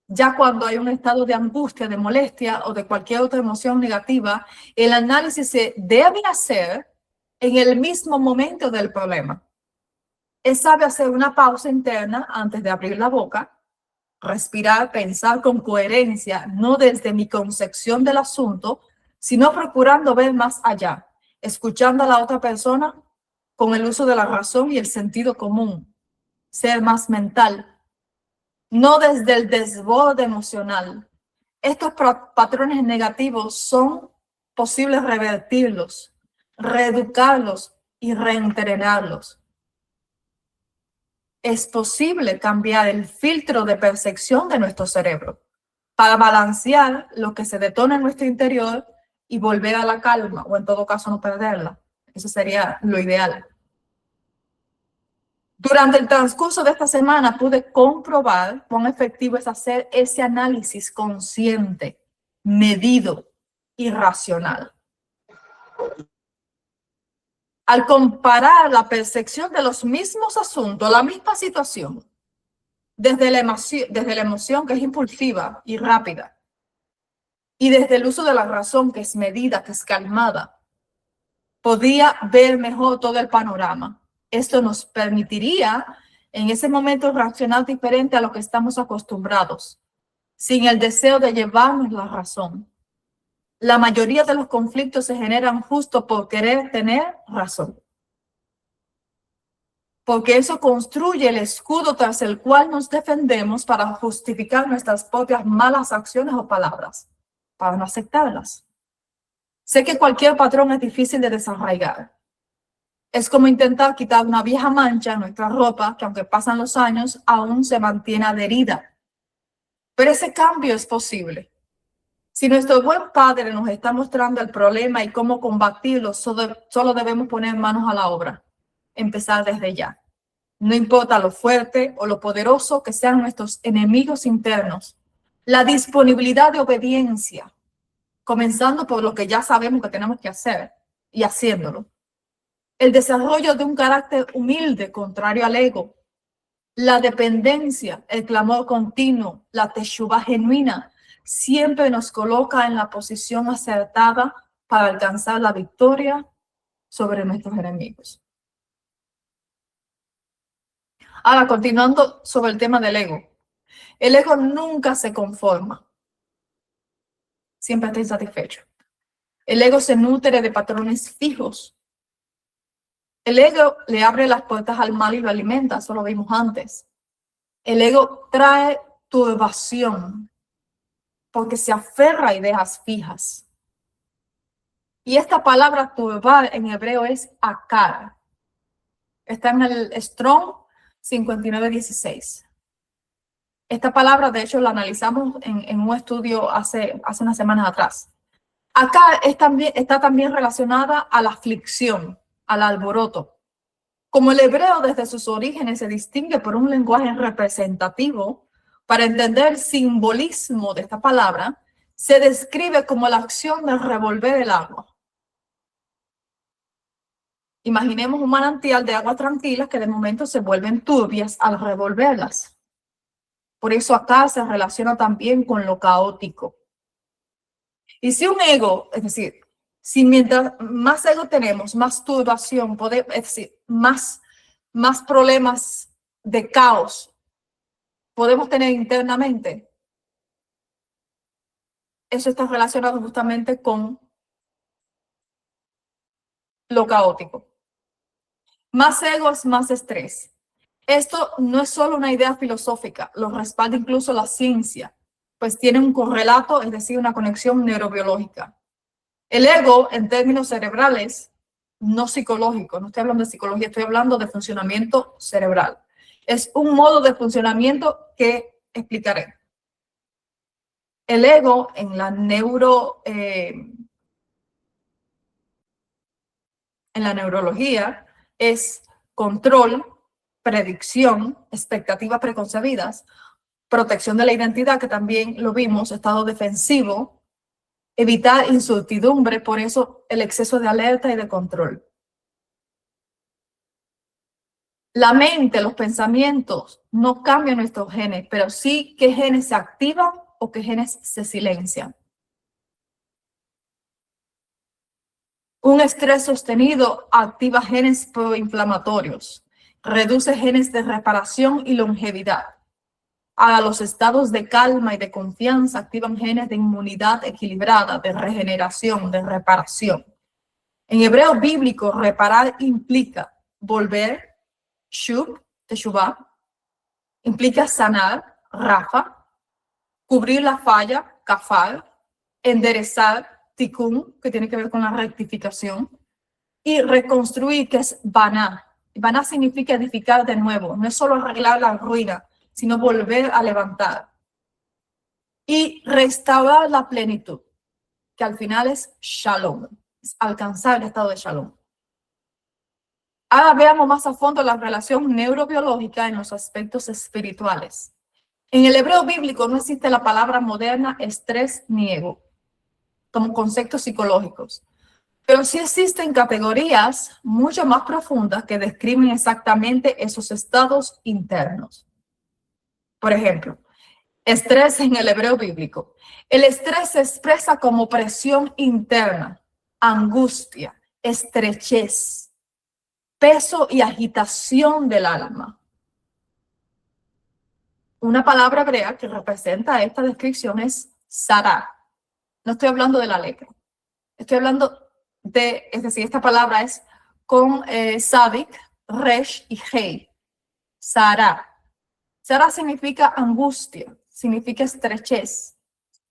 ya cuando hay un estado de angustia, de molestia o de cualquier otra emoción negativa, el análisis se debe hacer en el mismo momento del problema. Es sabio hacer una pausa interna antes de abrir la boca, respirar, pensar con coherencia, no desde mi concepción del asunto, sino procurando ver más allá, escuchando a la otra persona con el uso de la razón y el sentido común, ser más mental, no desde el desborde emocional. Estos patrones negativos son posibles revertirlos, reeducarlos y reentrenarlos. Es posible cambiar el filtro de percepción de nuestro cerebro para balancear lo que se detona en nuestro interior y volver a la calma, o en todo caso no perderla. Eso sería lo ideal. Durante el transcurso de esta semana pude comprobar cuán efectivo es hacer ese análisis consciente, medido y racional. Al comparar la percepción de los mismos asuntos, la misma situación, desde la emoción que es impulsiva y rápida, y desde el uso de la razón que es medida, que es calmada, podía ver mejor todo el panorama. Esto nos permitiría en ese momento reaccionar diferente a lo que estamos acostumbrados, sin el deseo de llevarnos la razón. La mayoría de los conflictos se generan justo por querer tener razón, porque eso construye el escudo tras el cual nos defendemos para justificar nuestras propias malas acciones o palabras, para no aceptarlas. Sé que cualquier patrón es difícil de desarraigar. Es como intentar quitar una vieja mancha en nuestra ropa que, aunque pasan los años, aún se mantiene adherida. Pero ese cambio es posible. Si nuestro buen Padre nos está mostrando el problema y cómo combatirlo, solo debemos poner manos a la obra. Empezar desde ya. No importa lo fuerte o lo poderoso que sean nuestros enemigos internos. La disponibilidad de obediencia, comenzando por lo que ya sabemos que tenemos que hacer y haciéndolo. El desarrollo de un carácter humilde, contrario al ego. La dependencia, el clamor continuo, la teshuvá genuina, siempre nos coloca en la posición acertada para alcanzar la victoria sobre nuestros enemigos. Ahora, continuando sobre el tema del ego. El ego nunca se conforma. Siempre está insatisfecho. El ego se nutre de patrones fijos. El ego le abre las puertas al mal y lo alimenta, eso lo vimos antes. El ego trae turbación porque se aferra a ideas fijas. Y esta palabra turbar en hebreo es akar. Está en el Strong 5916. Esta palabra, de hecho, la analizamos en un estudio hace unas semanas atrás. Akar está también relacionada a la aflicción, al alboroto. Como el hebreo desde sus orígenes se distingue por un lenguaje representativo, para entender el simbolismo de esta palabra, se describe como la acción de revolver el agua. Imaginemos un manantial de agua tranquila que de momento se vuelven turbias al revolverlas. Por eso acá se relaciona también con lo caótico. Y si un ego, es decir, si mientras más ego tenemos, más turbación, es decir, más problemas de caos podemos tener internamente, eso está relacionado justamente con lo caótico. Más ego es más estrés. Esto no es solo una idea filosófica, lo respalda incluso la ciencia, pues tiene un correlato, es decir, una conexión neurobiológica. El ego, en términos cerebrales, no psicológicos, no estoy hablando de psicología, estoy hablando de funcionamiento cerebral. Es un modo de funcionamiento que explicaré. El ego en la neurología es control, predicción, expectativas preconcebidas, protección de la identidad, que también lo vimos, estado defensivo, evitar incertidumbre, por eso el exceso de alerta y de control. La mente, los pensamientos, no cambian nuestros genes, pero sí qué genes se activan o qué genes se silencian. Un estrés sostenido activa genes proinflamatorios, reduce genes de reparación y longevidad. A los estados de calma y de confianza activan genes de inmunidad equilibrada, de regeneración, de reparación. En hebreo bíblico, reparar implica volver, shub, teshuvah, implica sanar, rafa, cubrir la falla, kafar, enderezar, tikkun, que tiene que ver con la rectificación, y reconstruir, que es baná. Baná significa edificar de nuevo, no es solo arreglar la ruina, sino volver a levantar. Y restaurar la plenitud, que al final es shalom, es alcanzar el estado de shalom. Ahora veamos más a fondo la relación neurobiológica en los aspectos espirituales. En el hebreo bíblico no existe la palabra moderna estrés ni ego como conceptos psicológicos, pero sí existen categorías mucho más profundas que describen exactamente esos estados internos. Por ejemplo, estrés en el hebreo bíblico. El estrés se expresa como presión interna, angustia, estrechez, peso y agitación del alma. Una palabra hebrea que representa esta descripción es sará. No estoy hablando de la lepra. Estoy hablando de, es decir, esta palabra es con sadik, resh y hei. Sará. Sará significa angustia, significa estrechez,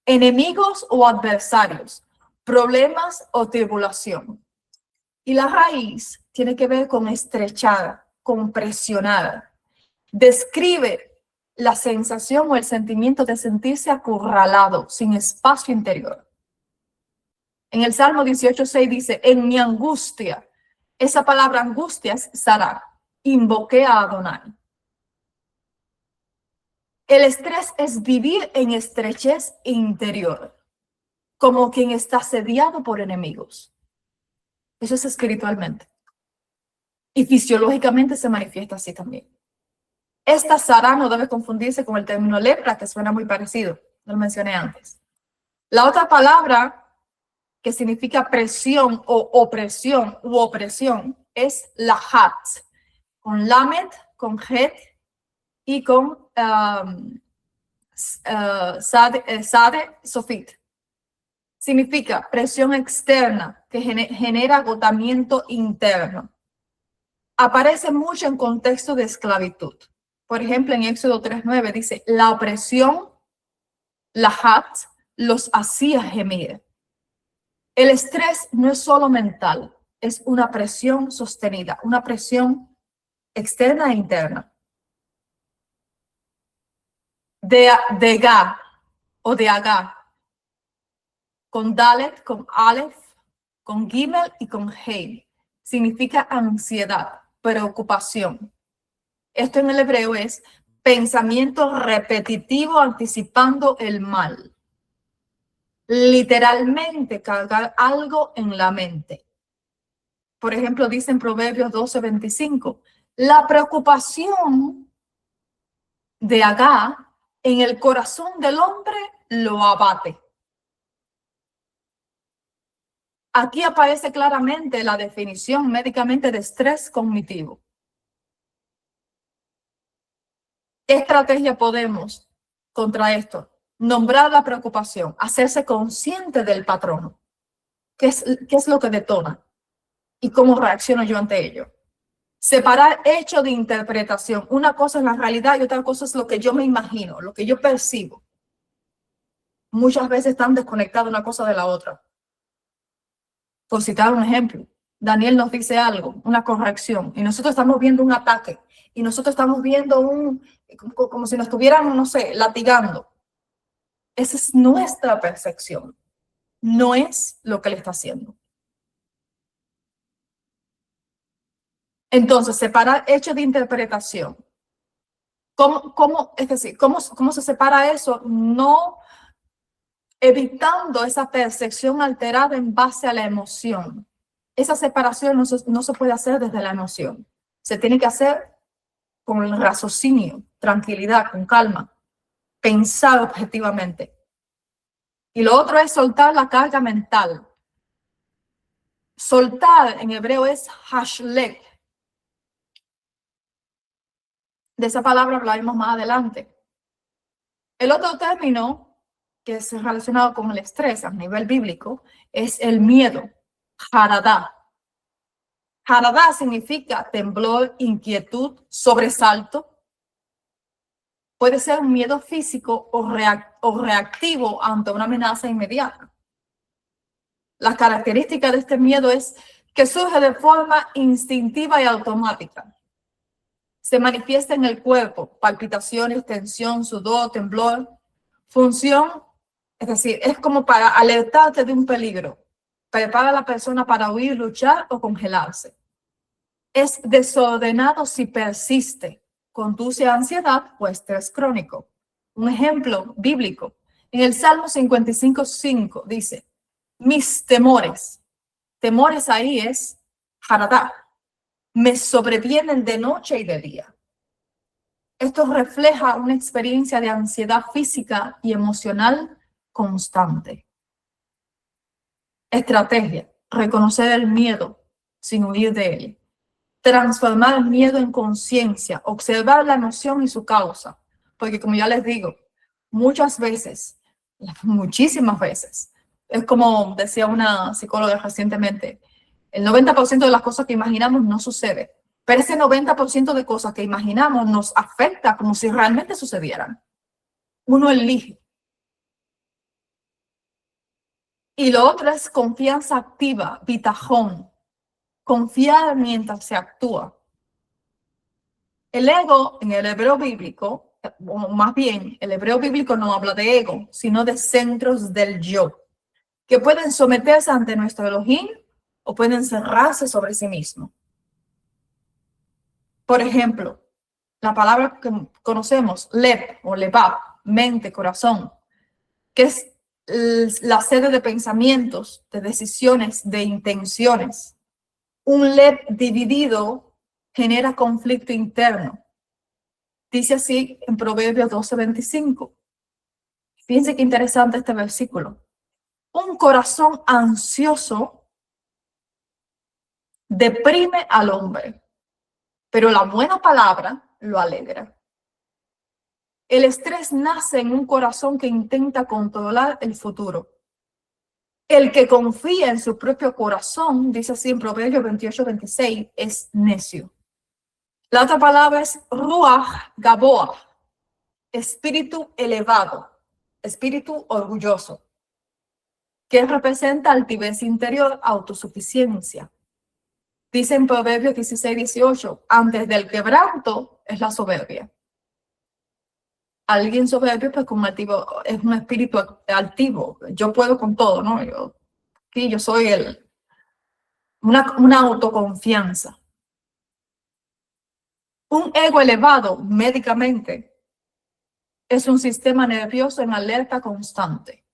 enemigos o adversarios, problemas o tribulación. Y la raíz tiene que ver con estrechada, con presionada. Describe la sensación o el sentimiento de sentirse acorralado, sin espacio interior. En el Salmo 18:6 dice, en mi angustia, esa palabra angustia es sará, invoqué a Adonai. El estrés es vivir en estrechez interior, como quien está asediado por enemigos. Eso es espiritualmente. Y fisiológicamente se manifiesta así también. Esta sará no debe confundirse con el término lepra, que suena muy parecido, lo mencioné antes. La otra palabra que significa presión o opresión u opresión es lahat, con lamet, con het y con sade, sofit. Significa presión externa que genera agotamiento interno. Aparece mucho en contexto de esclavitud. Por ejemplo, en Éxodo 3:9 dice, la opresión, lahat, los hacía gemir. El estrés no es solo mental, es una presión sostenida, una presión externa e interna. De Ga o de Agá, con Dalet, con Aleph, con Gimel y con Hei, significa ansiedad, preocupación. Esto en el hebreo es pensamiento repetitivo anticipando el mal. Literalmente cargar algo en la mente. Por ejemplo, dice en Proverbios 12:25, la preocupación de Agar en el corazón del hombre lo abate. Aquí aparece claramente la definición médicamente de estrés cognitivo. ¿Qué estrategia podemos contra esto? Nombrar la preocupación, hacerse consciente del patrón. ¿Qué es lo que detona? ¿Y cómo reacciono yo ante ello? Separar hecho de interpretación. Una cosa es la realidad y otra cosa es lo que yo me imagino, lo que yo percibo. Muchas veces están desconectadas una cosa de la otra. Por citar un ejemplo, Daniel nos dice algo, una corrección, y nosotros estamos viendo un ataque, y nosotros estamos viendo como si nos estuvieran, no sé, latigando. Esa es nuestra percepción, no es lo que él está haciendo. Entonces, separar hecho de interpretación. Es decir, ¿cómo se separa eso? No evitando esa percepción alterada en base a la emoción. Esa separación no se puede hacer desde la emoción. Se tiene que hacer con el raciocinio, tranquilidad, con calma, pensar objetivamente. Y lo otro es soltar la carga mental. Soltar en hebreo es hashlek. De esa palabra hablaremos más adelante. El otro término que es relacionado con el estrés a nivel bíblico es el miedo, haradá. Haradá significa temblor, inquietud, sobresalto. Puede ser un miedo físico o reactivo ante una amenaza inmediata. La característica de este miedo es que surge de forma instintiva y automática. Se manifiesta en el cuerpo, palpitaciones, tensión, sudor, temblor. Función, es decir, es como para alertarte de un peligro. Prepara a la persona para huir, luchar o congelarse. Es desordenado si persiste. Conduce a ansiedad o estrés crónico. Un ejemplo bíblico. En el Salmo 55:5 dice, mis temores. Temores ahí es haradá. Me sobrevienen de noche y de día. Esto refleja una experiencia de ansiedad física y emocional constante. Estrategia: reconocer el miedo sin huir de él. Transformar el miedo en conciencia, observar la emoción y su causa. Porque como ya les digo, muchas veces, muchísimas veces, es como decía una psicóloga recientemente, el 90% de las cosas que imaginamos no sucede. Pero ese 90% de cosas que imaginamos nos afecta como si realmente sucedieran. Uno elige. Y lo otro es confianza activa, bitajón. Confiar mientras se actúa. El ego en el hebreo bíblico, o más bien, el hebreo bíblico no habla de ego, sino de centros del yo, que pueden someterse ante nuestro Elohim o pueden cerrarse sobre sí mismo. Por ejemplo, la palabra que conocemos, lev o levab, mente, corazón, que es la sede de pensamientos, de decisiones, de intenciones. Un lev dividido genera conflicto interno. Dice así en Proverbios 12:25. Fíjense qué interesante este versículo. Un corazón ansioso deprime al hombre, pero la buena palabra lo alegra. El estrés nace en un corazón que intenta controlar el futuro. El que confía en su propio corazón, dice así en Proverbios 28:26, es necio. La otra palabra es ruach gaboa, espíritu elevado, espíritu orgulloso, que representa altivez interior, autosuficiencia. Dice en Proverbios 16:18, antes del quebranto es la soberbia. Alguien soberbio, pues es un espíritu altivo. Yo puedo con todo, ¿no? Yo soy una autoconfianza. Un ego elevado médicamente es un sistema nervioso en alerta constante.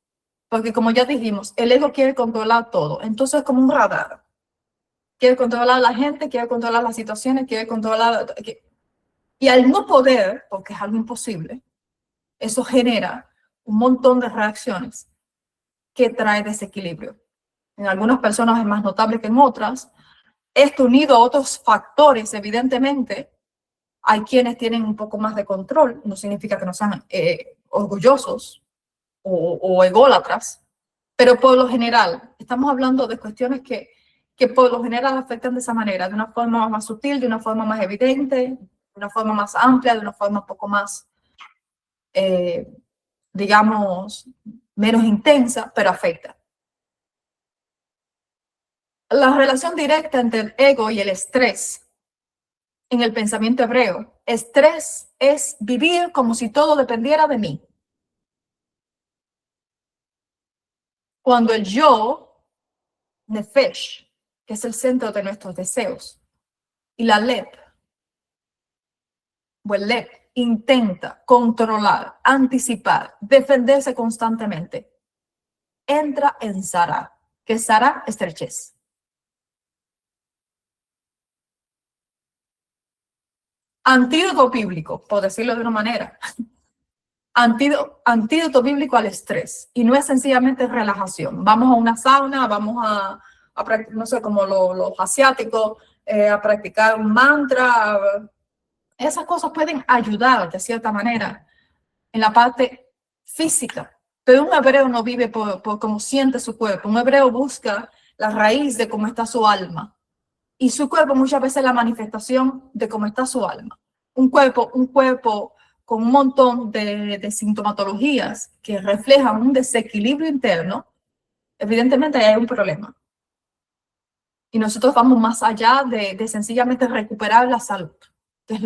Porque como ya dijimos, el ego quiere controlar todo. Entonces es como un radar quiere controlar a la gente, quiere controlar las situaciones, quiere controlar... Y al no poder, porque es algo imposible, eso genera un montón de reacciones que trae desequilibrio. En algunas personas es más notable que en otras. Esto unido a otros factores, evidentemente, hay quienes tienen un poco más de control, no significa que no sean orgullosos o ególatras, pero por lo general, estamos hablando de cuestiones que por lo general afectan de esa manera, de una forma más sutil, de una forma más evidente, de una forma más amplia, de una forma un poco más, digamos, menos intensa, pero afecta. La relación directa entre el ego y el estrés en el pensamiento hebreo. Estrés es vivir como si todo dependiera de mí. Cuando el yo, nefesh, que es el centro de nuestros deseos, y la lep, o el lep, intenta controlar, anticipar, defenderse constantemente, entra en Sará, que es Sará, estrechez. Antídoto bíblico, por decirlo de una manera. Antídoto bíblico al estrés. Y no es sencillamente relajación. Vamos a una sauna, vamos a practicar, no sé, como los asiáticos, a practicar un mantra. Esas cosas pueden ayudar de cierta manera en la parte física. Pero un hebreo no vive por cómo siente su cuerpo. Un hebreo busca la raíz de cómo está su alma. Y su cuerpo muchas veces es la manifestación de cómo está su alma. Un cuerpo con un montón de sintomatologías que reflejan un desequilibrio interno, evidentemente ahí hay un problema. Y nosotros vamos más allá de sencillamente recuperar la salud, que es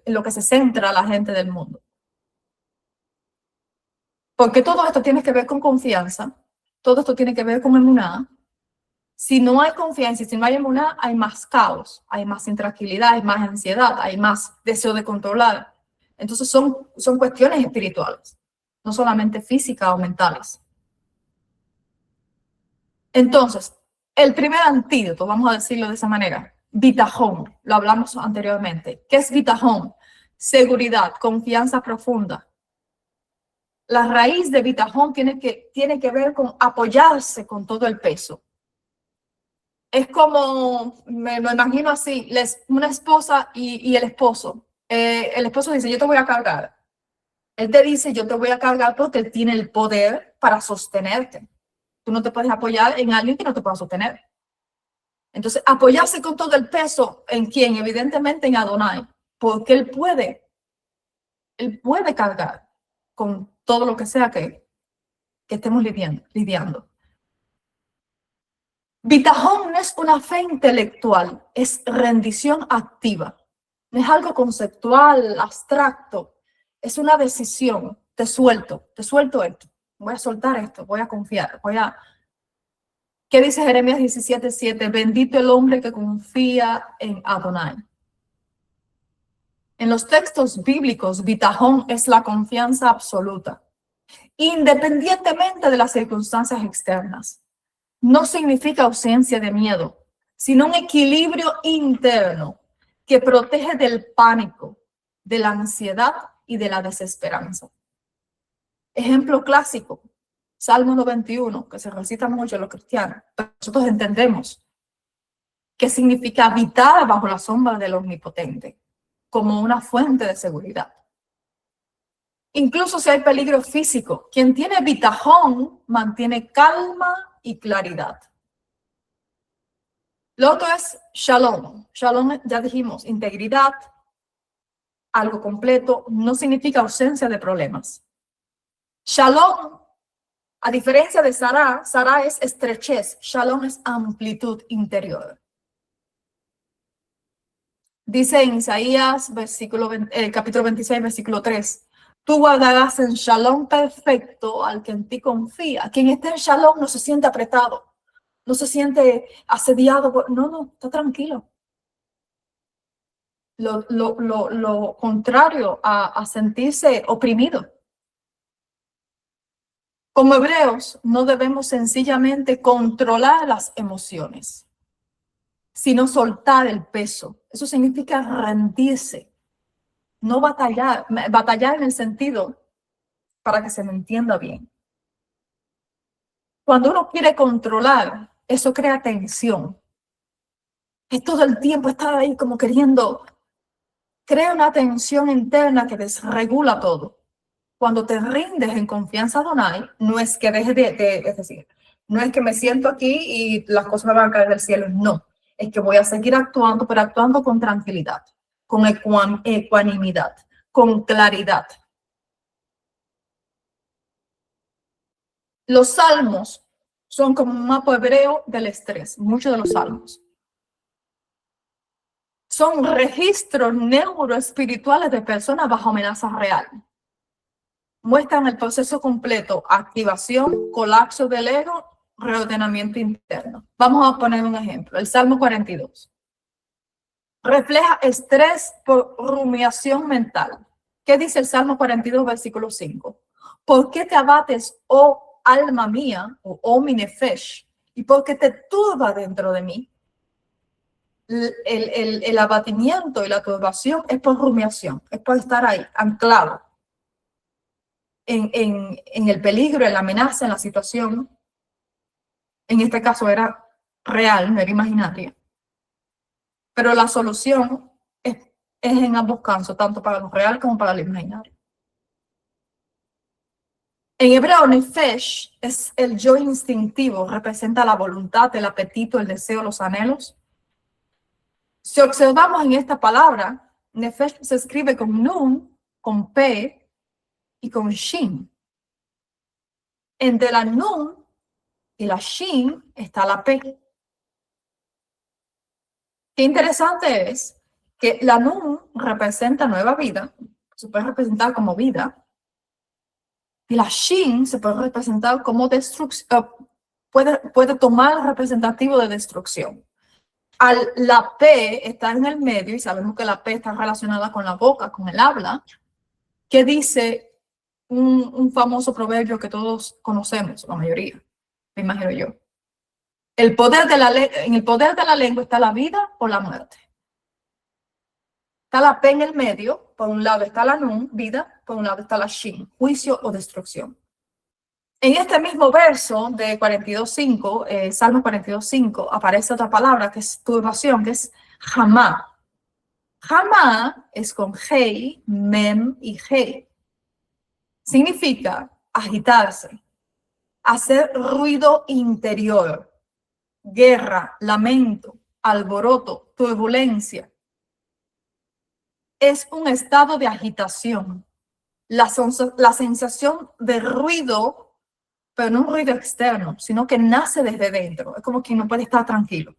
en lo que se centra la gente del mundo. Porque todo esto tiene que ver con confianza, todo esto tiene que ver con emuná. Si no hay confianza y si no hay emuná, hay más caos, hay más intranquilidad, hay más ansiedad, hay más deseo de controlar. Entonces son cuestiones espirituales, no solamente físicas o mentales. Entonces, el primer antídoto, vamos a decirlo de esa manera, bitajón, lo hablamos anteriormente. ¿Qué es bitajón? Seguridad, confianza profunda. La raíz de bitajón tiene que ver con apoyarse con todo el peso. Es como, me lo imagino así, una esposa y el esposo. El esposo dice, yo te voy a cargar. Él te dice, yo te voy a cargar porque él tiene el poder para sostenerte. Tú no te puedes apoyar en alguien que no te pueda sostener. Entonces, apoyarse con todo el peso, ¿en quién? Evidentemente en Adonai, porque él puede cargar con todo lo que sea que estemos lidiando. Bitajón no es una fe intelectual, es rendición activa. No es algo conceptual, abstracto. Es una decisión. Te suelto esto. Voy a soltar esto, voy a confiar, ¿Qué dice Jeremías 17:7? Bendito el hombre que confía en Adonai. En los textos bíblicos, bitajón es la confianza absoluta, independientemente de las circunstancias externas. No significa ausencia de miedo, sino un equilibrio interno que protege del pánico, de la ansiedad y de la desesperanza. Ejemplo clásico, Salmo 91, que se recita mucho en los cristianos, pero nosotros entendemos qué significa habitar bajo la sombra del Omnipotente, como una fuente de seguridad. Incluso si hay peligro físico, quien tiene bitajón mantiene calma y claridad. Lo otro es shalom. Shalom, ya dijimos, integridad, algo completo, no significa ausencia de problemas. Shalom, a diferencia de Sará, Sará es estrechez, shalom es amplitud interior. Dice en Isaías, capítulo 26, versículo 3, tú guardarás en shalom perfecto al que en ti confía. Quien esté en shalom no se siente apretado, no se siente asediado. No, está tranquilo. Lo contrario a sentirse oprimido. Como hebreos, no debemos sencillamente controlar las emociones. sino soltar el peso. Eso significa rendirse, no batallar, batallar en el sentido, para que se me entienda bien. Cuando uno quiere controlar, eso crea tensión. Es todo el tiempo estar ahí como queriendo, crea una tensión interna que desregula todo. Cuando te rindes en confianza a Adonai, no es que dejes es decir, no es que me siento aquí y las cosas me van a caer del cielo, no. Es que voy a seguir actuando, pero actuando con tranquilidad, con ecuanimidad, con claridad. Los salmos son como un mapa hebreo del estrés, muchos de los salmos. Son registros neuroespirituales de personas bajo amenaza real. Muestran el proceso completo: activación, colapso del ego, reordenamiento interno. Vamos a poner un ejemplo. El Salmo 42. Refleja estrés por rumiación mental. ¿Qué dice el Salmo 42, versículo 5? ¿Por qué te abates, oh alma mía, o oh mi nefesh? ¿Y por qué te turba dentro de mí? El abatimiento y la turbación es por rumiación, es por estar ahí, anclado en el peligro, en la amenaza, en la situación. En este caso era real, no era imaginaria. Pero la solución es en ambos casos, tanto para lo real como para lo imaginario. En hebreo, nefesh es el yo instintivo, representa la voluntad, el apetito, el deseo, los anhelos. Si observamos en esta palabra, nefesh se escribe con nun, con p y con shin. Entre la nun y la shin está la p. Qué interesante es que la nun representa nueva vida, se puede representar como vida, y la shin se puede representar como destrucción, puede tomar el representativo de destrucción. La P está en el medio, y sabemos que la P está relacionada con la boca, con el habla, que dice un famoso proverbio que todos conocemos, la mayoría, me imagino yo. En el poder de la lengua está la vida o la muerte. Está la P en el medio, por un lado está la nun, vida, por un lado está la shin, juicio o destrucción. En este mismo verso de 42.5, Salmo 42.5, aparece otra palabra que es turbación, que es jamá. Jamá es con hei, mem y hei. Significa agitarse, hacer ruido interior, guerra, lamento, alboroto, turbulencia. Es un estado de agitación, la sensación de ruido, pero no un ruido externo, sino que nace desde dentro. Es como que no puede estar tranquilo.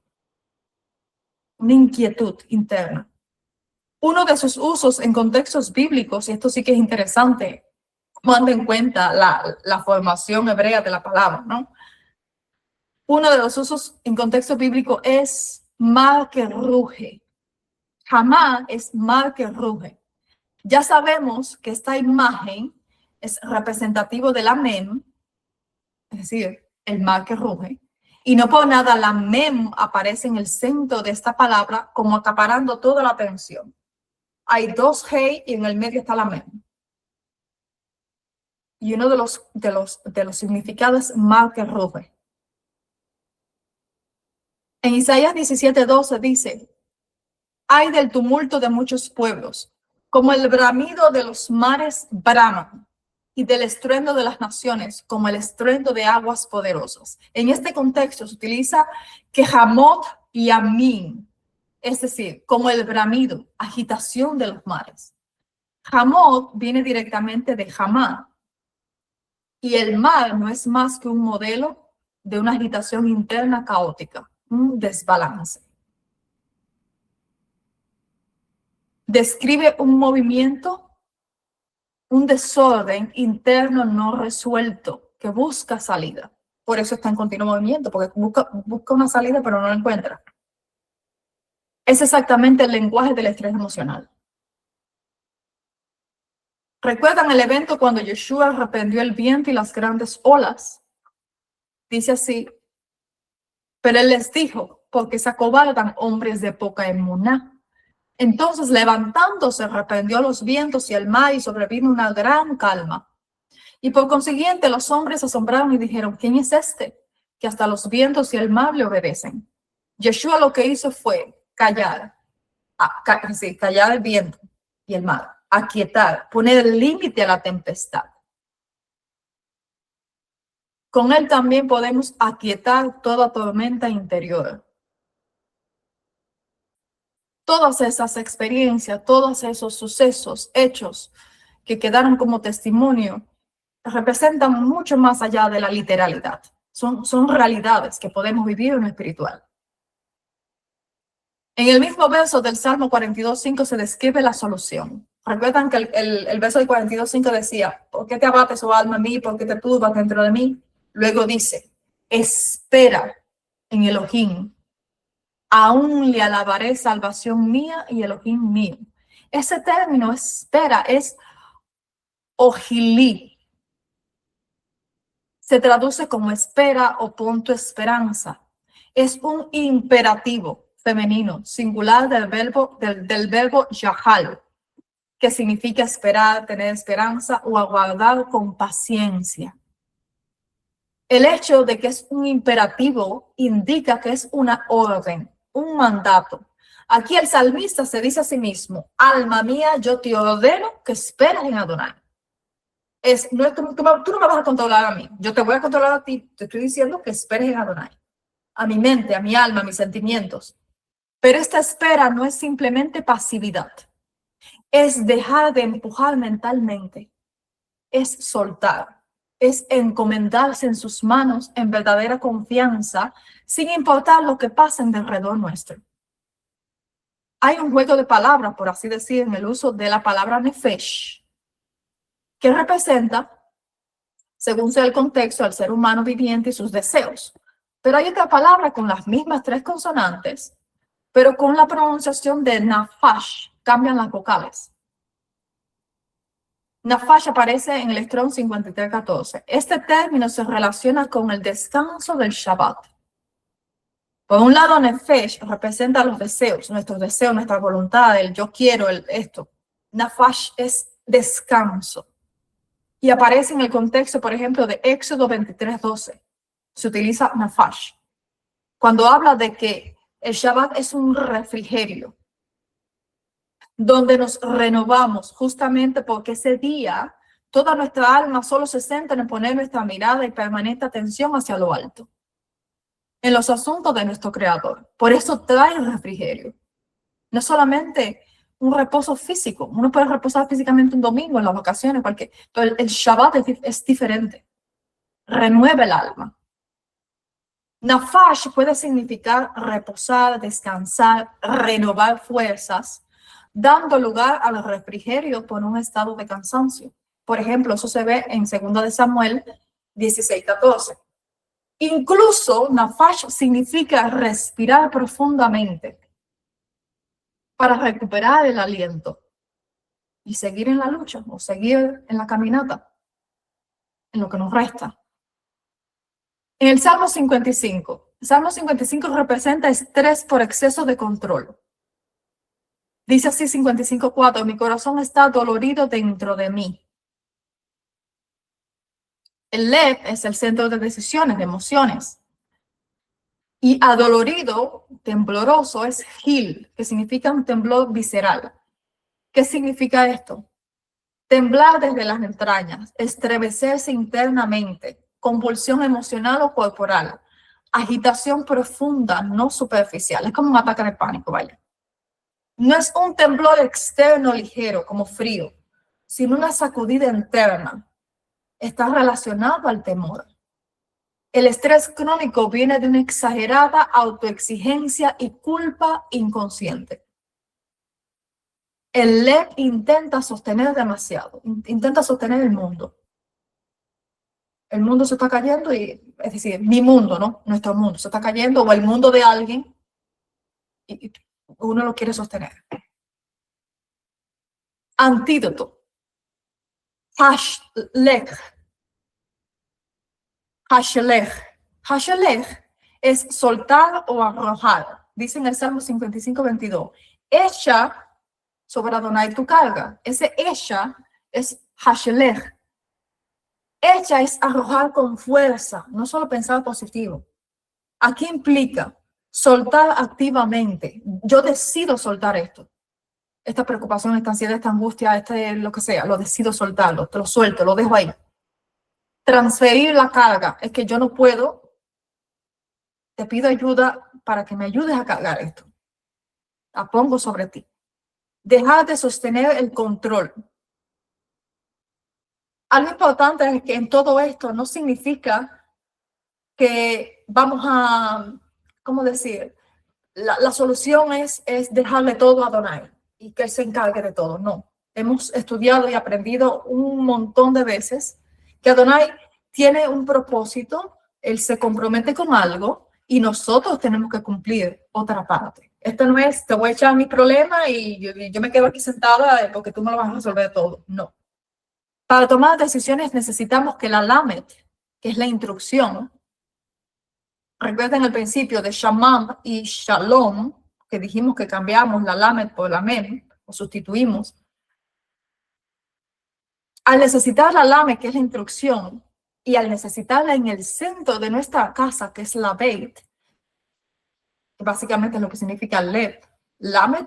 Una inquietud interna. Uno de sus usos en contextos bíblicos, y esto sí que es interesante, tomando en cuenta la formación hebrea de la palabra, ¿no? Uno de los usos en contexto bíblico es mar que ruge. Jamá es mar que ruge. Ya sabemos que esta imagen es representativo de la mem, es decir, el mar que ruge, y no por nada la mem aparece en el centro de esta palabra como acaparando toda la atención. Hay dos hei y en el medio está la mem. Y uno de los significados es mar que ruge. En Isaías 17:12 dice: ay del tumulto de muchos pueblos, como el bramido de los mares braman, y del estruendo de las naciones, como el estruendo de aguas poderosas. En este contexto se utiliza Kehamot y Amin, es decir, como el bramido, agitación de los mares. Hamot viene directamente de Hamá, y el mar no es más que un modelo de una agitación interna caótica, un desbalance. Describe un movimiento, un desorden interno no resuelto que busca salida. Por eso está en continuo movimiento, porque busca una salida pero no la encuentra. Es exactamente el lenguaje del estrés emocional. ¿Recuerdan el evento cuando Yeshua reprendió el viento y las grandes olas? Dice así: pero él les dijo: porque se acobardan hombres de poca emuná. Entonces, levantándose, reprendió los vientos y el mar, y sobrevino una gran calma. Y por consiguiente, los hombres se asombraron y dijeron: ¿quién es este, que hasta los vientos y el mar le obedecen? Yeshua lo que hizo fue callar, callar el viento y el mar, aquietar, poner el límite a la tempestad. Con él también podemos aquietar toda tormenta interior. Todas esas experiencias, todos esos sucesos, hechos que quedaron como testimonio, representan mucho más allá de la literalidad. Son realidades que podemos vivir en lo espiritual. En el mismo verso del Salmo 42:5 se describe la solución. Recuerdan que el verso del 42:5 decía: ¿por qué te abates, oh alma mía? ¿Por qué te turbas dentro de mí? Luego dice: espera en Elohim. Aún le alabaré, salvación mía y Elohim mío. Ese término, espera, es ojilí. Se traduce como espera o pon tu esperanza. Es un imperativo femenino, singular del verbo yahal, que significa esperar, tener esperanza o aguardar con paciencia. El hecho de que es un imperativo indica que es una orden, un mandato. Aquí el salmista se dice a sí mismo: alma mía, yo te ordeno que esperes en Adonai. Tú no me vas a controlar a mí, yo te voy a controlar a ti. Te estoy diciendo que esperes en Adonai, a mi mente, a mi alma, a mis sentimientos. Pero esta espera no es simplemente pasividad, es dejar de empujar mentalmente, es soltar, es encomendarse en sus manos en verdadera confianza, sin importar lo que pase en alrededor nuestro. Hay un juego de palabras, por así decir, en el uso de la palabra nefesh, que representa, según sea el contexto, al ser humano viviente y sus deseos. Pero hay otra palabra con las mismas 3 consonantes, pero con la pronunciación de nafash, cambian las vocales. Nafash aparece en el Strong 5314. Este término se relaciona con el descanso del Shabbat. Por un lado, nefesh representa los deseos, nuestros deseos, nuestra voluntad, el yo quiero, esto. Nafash es descanso. Y aparece en el contexto, por ejemplo, de Éxodo 23:12. Se utiliza nafash. Cuando habla de que el Shabbat es un refrigerio, donde nos renovamos justamente porque ese día toda nuestra alma solo se centra en poner nuestra mirada y permanente atención hacia lo alto, en los asuntos de nuestro Creador. Por eso trae el refrigerio. No solamente un reposo físico. Uno puede reposar físicamente un domingo en las vacaciones, pero el Shabbat es diferente. Renueva el alma. Nafash puede significar reposar, descansar, renovar fuerzas, dando lugar al refrigerio por un estado de cansancio. Por ejemplo, eso se ve en 2 de Samuel 16:14. Incluso nafash significa respirar profundamente para recuperar el aliento y seguir en la lucha o seguir en la caminata, en lo que nos resta. En el Salmo 55 representa estrés por exceso de control. Dice así 55:4: mi corazón está dolorido dentro de mí. El lev es el centro de decisiones, de emociones. Y adolorido, tembloroso, es gil, que significa un temblor visceral. ¿Qué significa esto? Temblar desde las entrañas, estremecerse internamente, convulsión emocional o corporal, agitación profunda, no superficial. Es como un ataque de pánico, vaya. No es un temblor externo ligero, como frío, sino una sacudida interna. Está relacionado al temor. El estrés crónico viene de una exagerada autoexigencia y culpa inconsciente. El lev intenta sostener demasiado, intenta sostener el mundo. El mundo se está cayendo, es decir, mi mundo, ¿no? Nuestro mundo se está cayendo, o el mundo de alguien, y uno lo quiere sostener. Antídoto. Hashlech. Hashlech es soltar o arrojar. Dice en el Salmo 55:22, echa sobre Adonai tu carga. Ese echa es hashelech. Echa es arrojar con fuerza, no solo pensar positivo. Aquí implica soltar activamente. Yo decido soltar esto. Esta preocupación, esta ansiedad, esta angustia, lo que sea, lo decido soltarlo, te lo suelto, lo dejo ahí. Transferir la carga, es que yo no puedo, te pido ayuda para que me ayudes a cargar esto. La pongo sobre ti. Dejar de sostener el control. Algo importante es que en todo esto no significa que vamos a, ¿cómo decir? La solución es dejarle todo a Adonai y que él se encargue de todo. No. Hemos estudiado y aprendido un montón de veces que Adonai tiene un propósito, él se compromete con algo y nosotros tenemos que cumplir otra parte. Esto no es, te voy a echar mi problema y yo me quedo aquí sentada porque tú me lo vas a resolver todo. No. Para tomar decisiones necesitamos que la Lamed, que es la instrucción, recuerden el principio de Shamam y Shalom, que dijimos que cambiamos la Lamed por la Mem, o sustituimos. Al necesitar la Lamed, que es la instrucción, y al necesitarla en el centro de nuestra casa, que es la Beit, que básicamente es lo que significa Lev, Lamed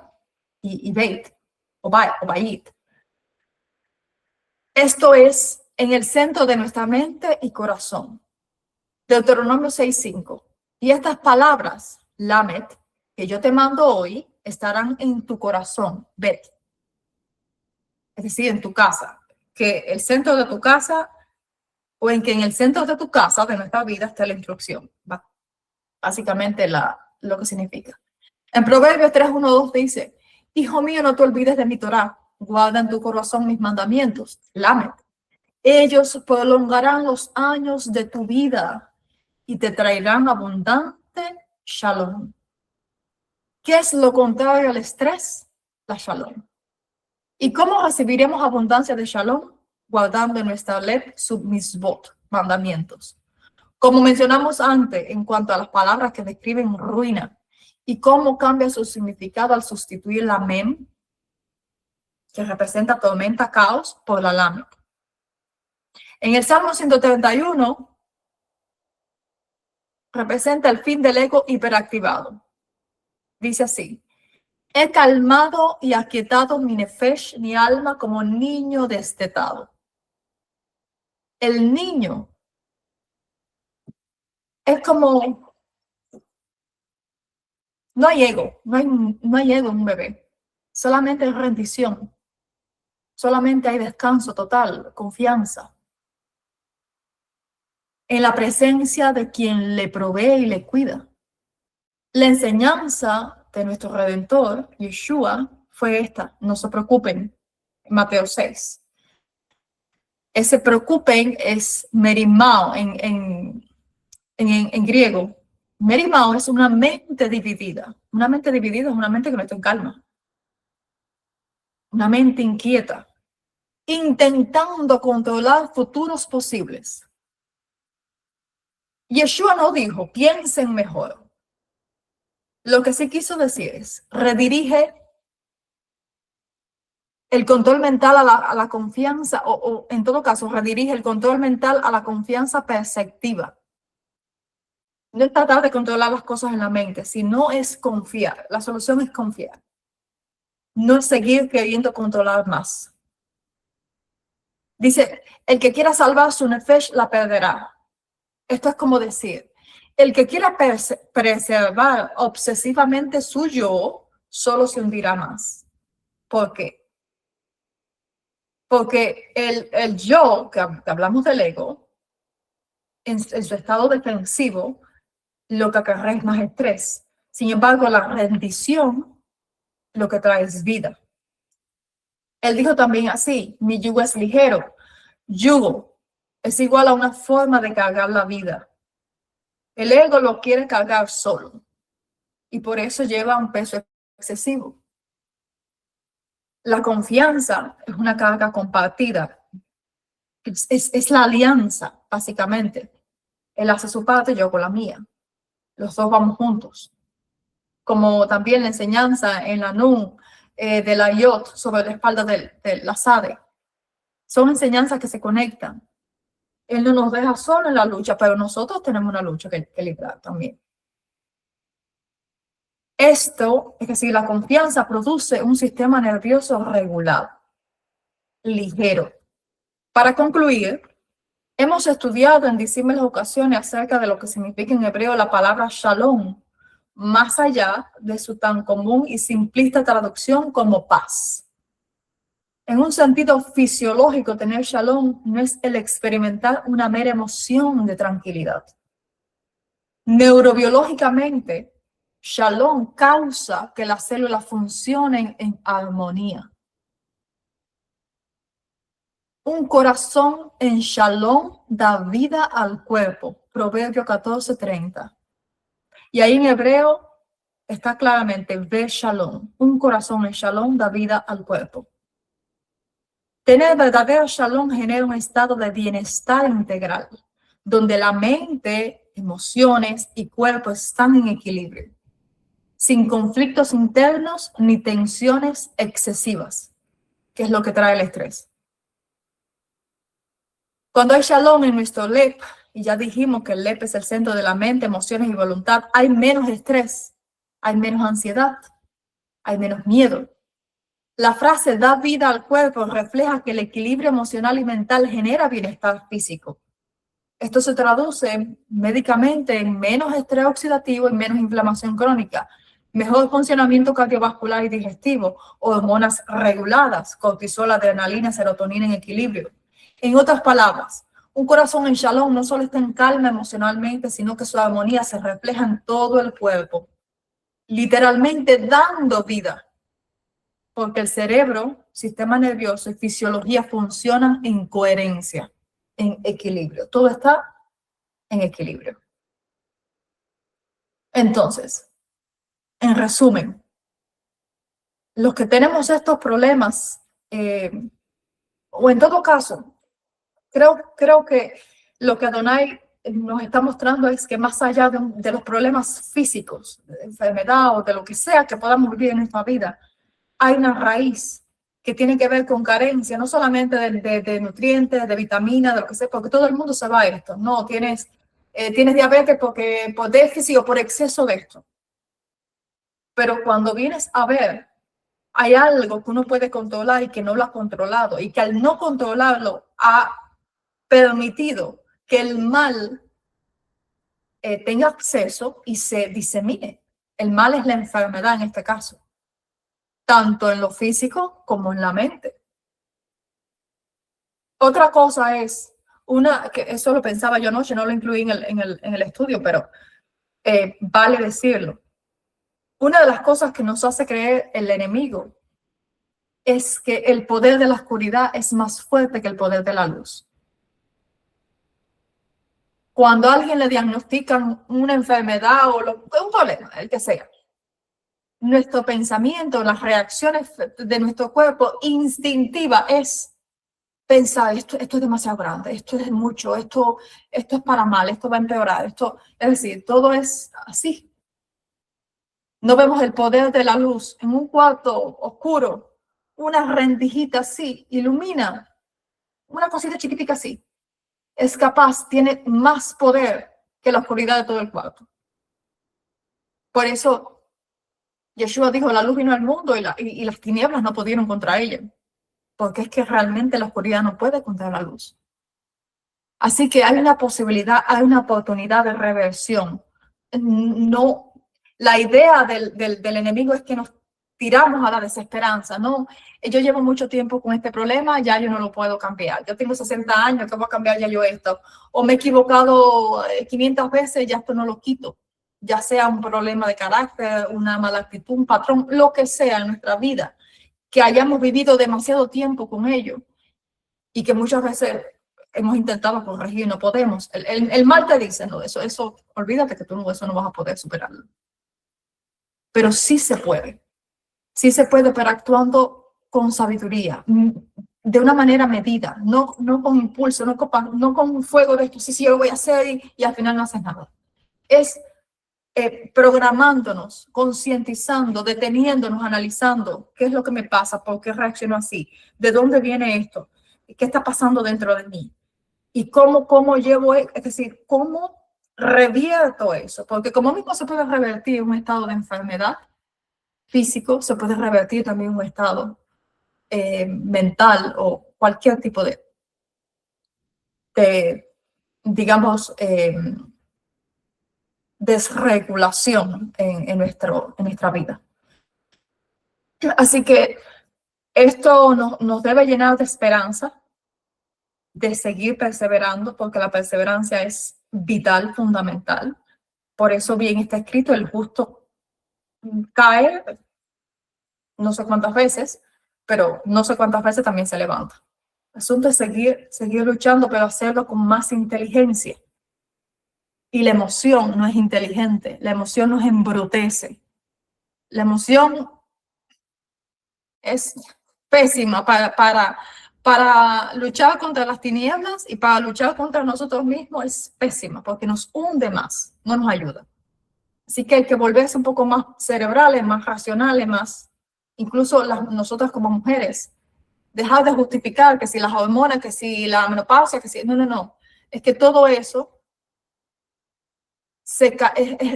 y Beit, o Bayit. Esto es en el centro de nuestra mente y corazón. Deuteronomio 6:5. Y estas palabras, Lamed, que yo te mando hoy, estarán en tu corazón, Bet. Es decir, en tu casa. Que el centro de tu casa, o en que en el centro de tu casa, de nuestra vida, esté la instrucción. Básicamente lo que significa. En Proverbios 3:1-2 dice, hijo mío, no te olvides de mi Torá, guarda en tu corazón mis mandamientos, Lamed. Ellos prolongarán los años de tu vida y te traerán abundante shalom. ¿Qué es lo contrario al estrés? La shalom. ¿Y cómo recibiremos abundancia de shalom? Guardando en nuestra ley sus mitzvot, mandamientos. Como mencionamos antes, en cuanto a las palabras que describen ruina y cómo cambia su significado al sustituir la mem, que representa tormenta, caos, por la lamed. En el Salmo 131, representa el fin del ego hiperactivado. Dice así, he calmado y aquietado mi nefesh, mi alma, como niño destetado. El niño es como, no hay ego, no hay ego en un bebé, solamente hay rendición, solamente hay descanso total, confianza en la presencia de quien le provee y le cuida. La enseñanza de nuestro Redentor, Yeshua, fue esta, no se preocupen, Mateo 6. Ese preocupen es merimao en griego. Merimao es una mente dividida. Una mente dividida es una mente que no está en calma. Una mente inquieta, intentando controlar futuros posibles. Yeshua no dijo, piensen mejor. Lo que sí quiso decir es, redirige el control mental a la confianza, o en todo caso, redirige el control mental a la confianza perceptiva. No es tratar de controlar las cosas en la mente, sino es confiar. La solución es confiar. No es seguir queriendo controlar más. Dice, el que quiera salvar su nefesh la perderá. Esto es como decir, el que quiera preservar obsesivamente su yo, solo se hundirá más. ¿Por qué? Porque el yo, que hablamos del ego, en su estado defensivo, lo que acarrea es más estrés. Sin embargo, la rendición lo que trae es vida. Él dijo también así, mi yugo es ligero. Yugo es igual a una forma de cargar la vida. El ego lo quiere cargar solo y por eso lleva un peso excesivo. La confianza es una carga compartida. Es la alianza, básicamente. Él hace su parte, yo con la mía. Los dos vamos juntos. Como también la enseñanza en la Nun de la Yod sobre la espalda de la Sade. Son enseñanzas que se conectan. Él no nos deja solo en la lucha, pero nosotros tenemos una lucha que librar también. Esto, es decir, la confianza produce un sistema nervioso regulado, ligero. Para concluir, hemos estudiado en disímiles ocasiones acerca de lo que significa en hebreo la palabra shalom, más allá de su tan común y simplista traducción como paz. En un sentido fisiológico, tener shalom no es el experimentar una mera emoción de tranquilidad. Neurobiológicamente, shalom causa que las células funcionen en armonía. Un corazón en shalom da vida al cuerpo. Proverbio 14:30. Y ahí en hebreo está claramente, ve shalom. Un corazón en shalom da vida al cuerpo. Tener verdadero shalom genera un estado de bienestar integral, donde la mente, emociones y cuerpo están en equilibrio, sin conflictos internos ni tensiones excesivas, que es lo que trae el estrés. Cuando hay shalom en nuestro LEP, y ya dijimos que el LEP es el centro de la mente, emociones y voluntad, hay menos estrés, hay menos ansiedad, hay menos miedo. La frase da vida al cuerpo refleja que el equilibrio emocional y mental genera bienestar físico. Esto se traduce médicamente en menos estrés oxidativo y menos inflamación crónica, mejor funcionamiento cardiovascular y digestivo, hormonas reguladas, cortisol, adrenalina, serotonina en equilibrio. En otras palabras, un corazón en shalom no solo está en calma emocionalmente, sino que su armonía se refleja en todo el cuerpo, literalmente dando vida. Porque el cerebro, sistema nervioso y fisiología funcionan en coherencia, en equilibrio. Todo está en equilibrio. Entonces, en resumen, los que tenemos estos problemas, o en todo caso, creo que lo que Adonai nos está mostrando es que más allá de los problemas físicos, de enfermedad o de lo que sea que podamos vivir en nuestra vida, hay una raíz que tiene que ver con carencia, no solamente de nutrientes, de vitaminas, de lo que sea, porque todo el mundo se va a esto. No, tienes diabetes por déficit o por exceso de esto. Pero cuando vienes a ver, hay algo que uno puede controlar y que no lo ha controlado, y que al no controlarlo ha permitido que el mal tenga acceso y se disemine. El mal es la enfermedad en este caso, tanto en lo físico como en la mente. Otra cosa es, que eso lo pensaba yo anoche, no lo incluí en el estudio, pero vale decirlo. Una de las cosas que nos hace creer el enemigo es que el poder de la oscuridad es más fuerte que el poder de la luz. Cuando a alguien le diagnostican una enfermedad o un problema, el que sea, nuestro pensamiento, las reacciones de nuestro cuerpo instintiva es pensar, esto es demasiado grande, esto es mucho, esto es para mal, esto va a empeorar, es decir, todo es así. No vemos el poder de la luz en un cuarto oscuro, una rendijita así, ilumina, una cosita chiquitica así. Es capaz, tiene más poder que la oscuridad de todo el cuarto. Por eso Yeshua dijo, la luz vino al mundo y las tinieblas no pudieron contra ella, porque es que realmente la oscuridad no puede contra la luz. Así que hay una posibilidad, hay una oportunidad de reversión. No, la idea del enemigo es que nos tiramos a la desesperanza. No, yo llevo mucho tiempo con este problema, ya yo no lo puedo cambiar. Yo tengo 60 años, ¿cómo voy a cambiar ya yo esto? O me he equivocado 500 veces, ya esto no lo quito. Ya sea un problema de carácter, una mala actitud, un patrón, lo que sea en nuestra vida, que hayamos vivido demasiado tiempo con ello y que muchas veces hemos intentado corregir y no podemos. El mal te dice, no, eso, olvídate que tú eso no vas a poder superarlo. Pero sí se puede. Sí se puede, pero actuando con sabiduría, de una manera medida, no con impulso, no con un fuego de esto, sí, yo lo voy a hacer y al final no haces nada. Es programándonos, concientizando, deteniéndonos, analizando qué es lo que me pasa, por qué reacciono así, de dónde viene esto, qué está pasando dentro de mí y cómo llevo, es decir, cómo revierto eso, porque como mismo se puede revertir un estado de enfermedad físico, se puede revertir también un estado mental o cualquier tipo de digamos, desregulación en nuestra vida. Así que esto nos debe llenar de esperanza, de seguir perseverando, porque la perseverancia es vital, fundamental. Por eso bien está escrito, el justo cae no sé cuántas veces, pero no sé cuántas veces también se levanta. El asunto es seguir luchando, pero hacerlo con más inteligencia. Y la emoción no es inteligente, la emoción nos embrutece. La emoción es pésima para luchar contra las tinieblas y para luchar contra nosotros mismos es pésima porque nos hunde más, no nos ayuda. Así que hay que volverse un poco más cerebrales, más racionales, más, incluso nosotras como mujeres, dejar de justificar que si las hormonas, que si la menopausia, que si... No. Es que todo eso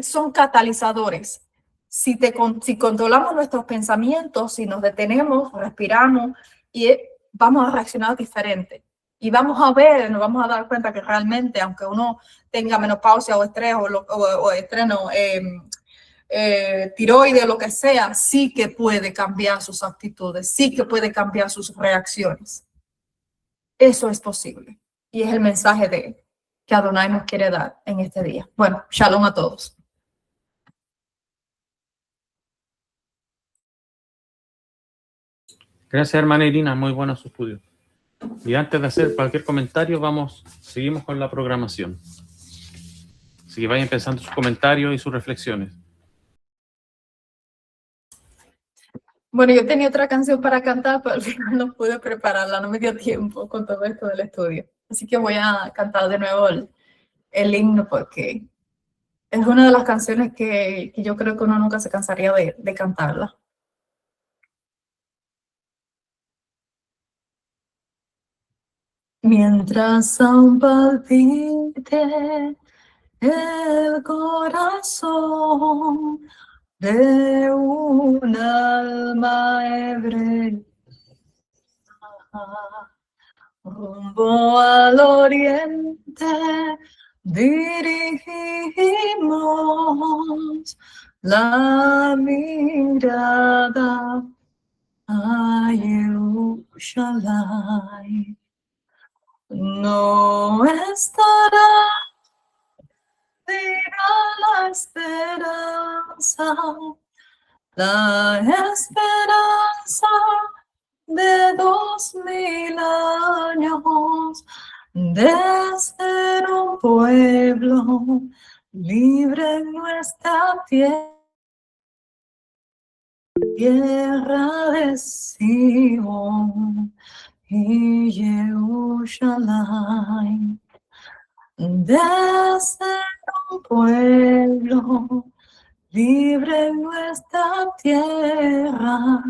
son catalizadores. Si controlamos nuestros pensamientos, si nos detenemos, respiramos, y vamos a reaccionar diferente. Y vamos a ver, nos vamos a dar cuenta que realmente, aunque uno tenga menopausia o estrés o estreno, tiroides, lo que sea, sí que puede cambiar sus actitudes, sí que puede cambiar sus reacciones. Eso es posible. Y es el mensaje que Adonai nos quiere dar en este día. Bueno, shalom a todos. Gracias, hermana Irina, muy bueno su estudio. Y antes de hacer cualquier comentario, seguimos con la programación. Así que vayan pensando sus comentarios y sus reflexiones. Bueno, yo tenía otra canción para cantar, pero al final no pude prepararla, no me dio tiempo con todo esto del estudio. Así que voy a cantar de nuevo el himno porque es una de las canciones que yo creo que uno nunca se cansaría de cantarla. Mientras aún palpite el corazón de un alma hebrea, rumbo al oriente dirigimos la mirada a Yerushalayim. No estará la esperanza de 2000 años de ser un pueblo libre en nuestra tierra de Sion y Yerushalayim. De ser un pueblo libre en nuestra tierra,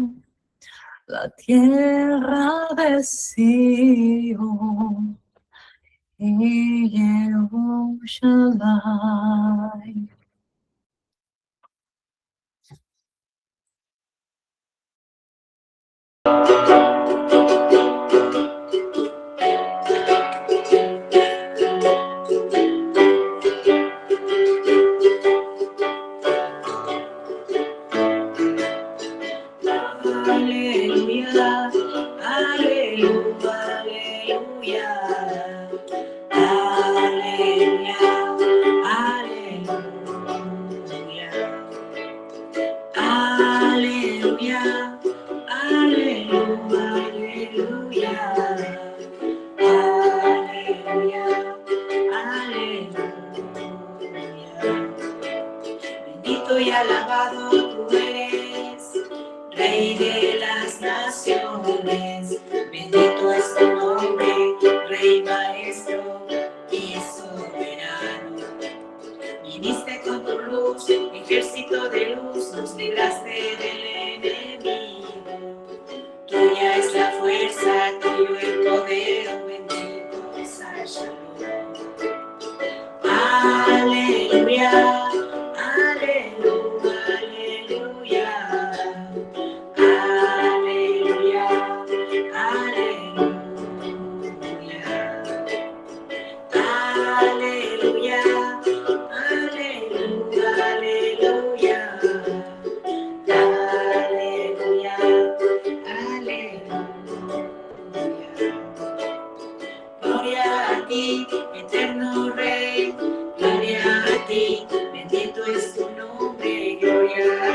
la tierra de Sion y Yerushalayim. Bendito y alabado tú eres, Rey de las naciones. Bendito es tu nombre, Rey maestro y soberano. Viniste con tu luz rayo de luz nos libraste del enemigo. Tuya es la fuerza, tuyo el poder, bendito sea Shalom. Aleluya, aleluya, aleluya, aleluya, aleluya, aleluya, aleluya, aleluya, aleluya. Gloria a ti, eterno Rey, gloria a ti, bendito es tu nombre, gloria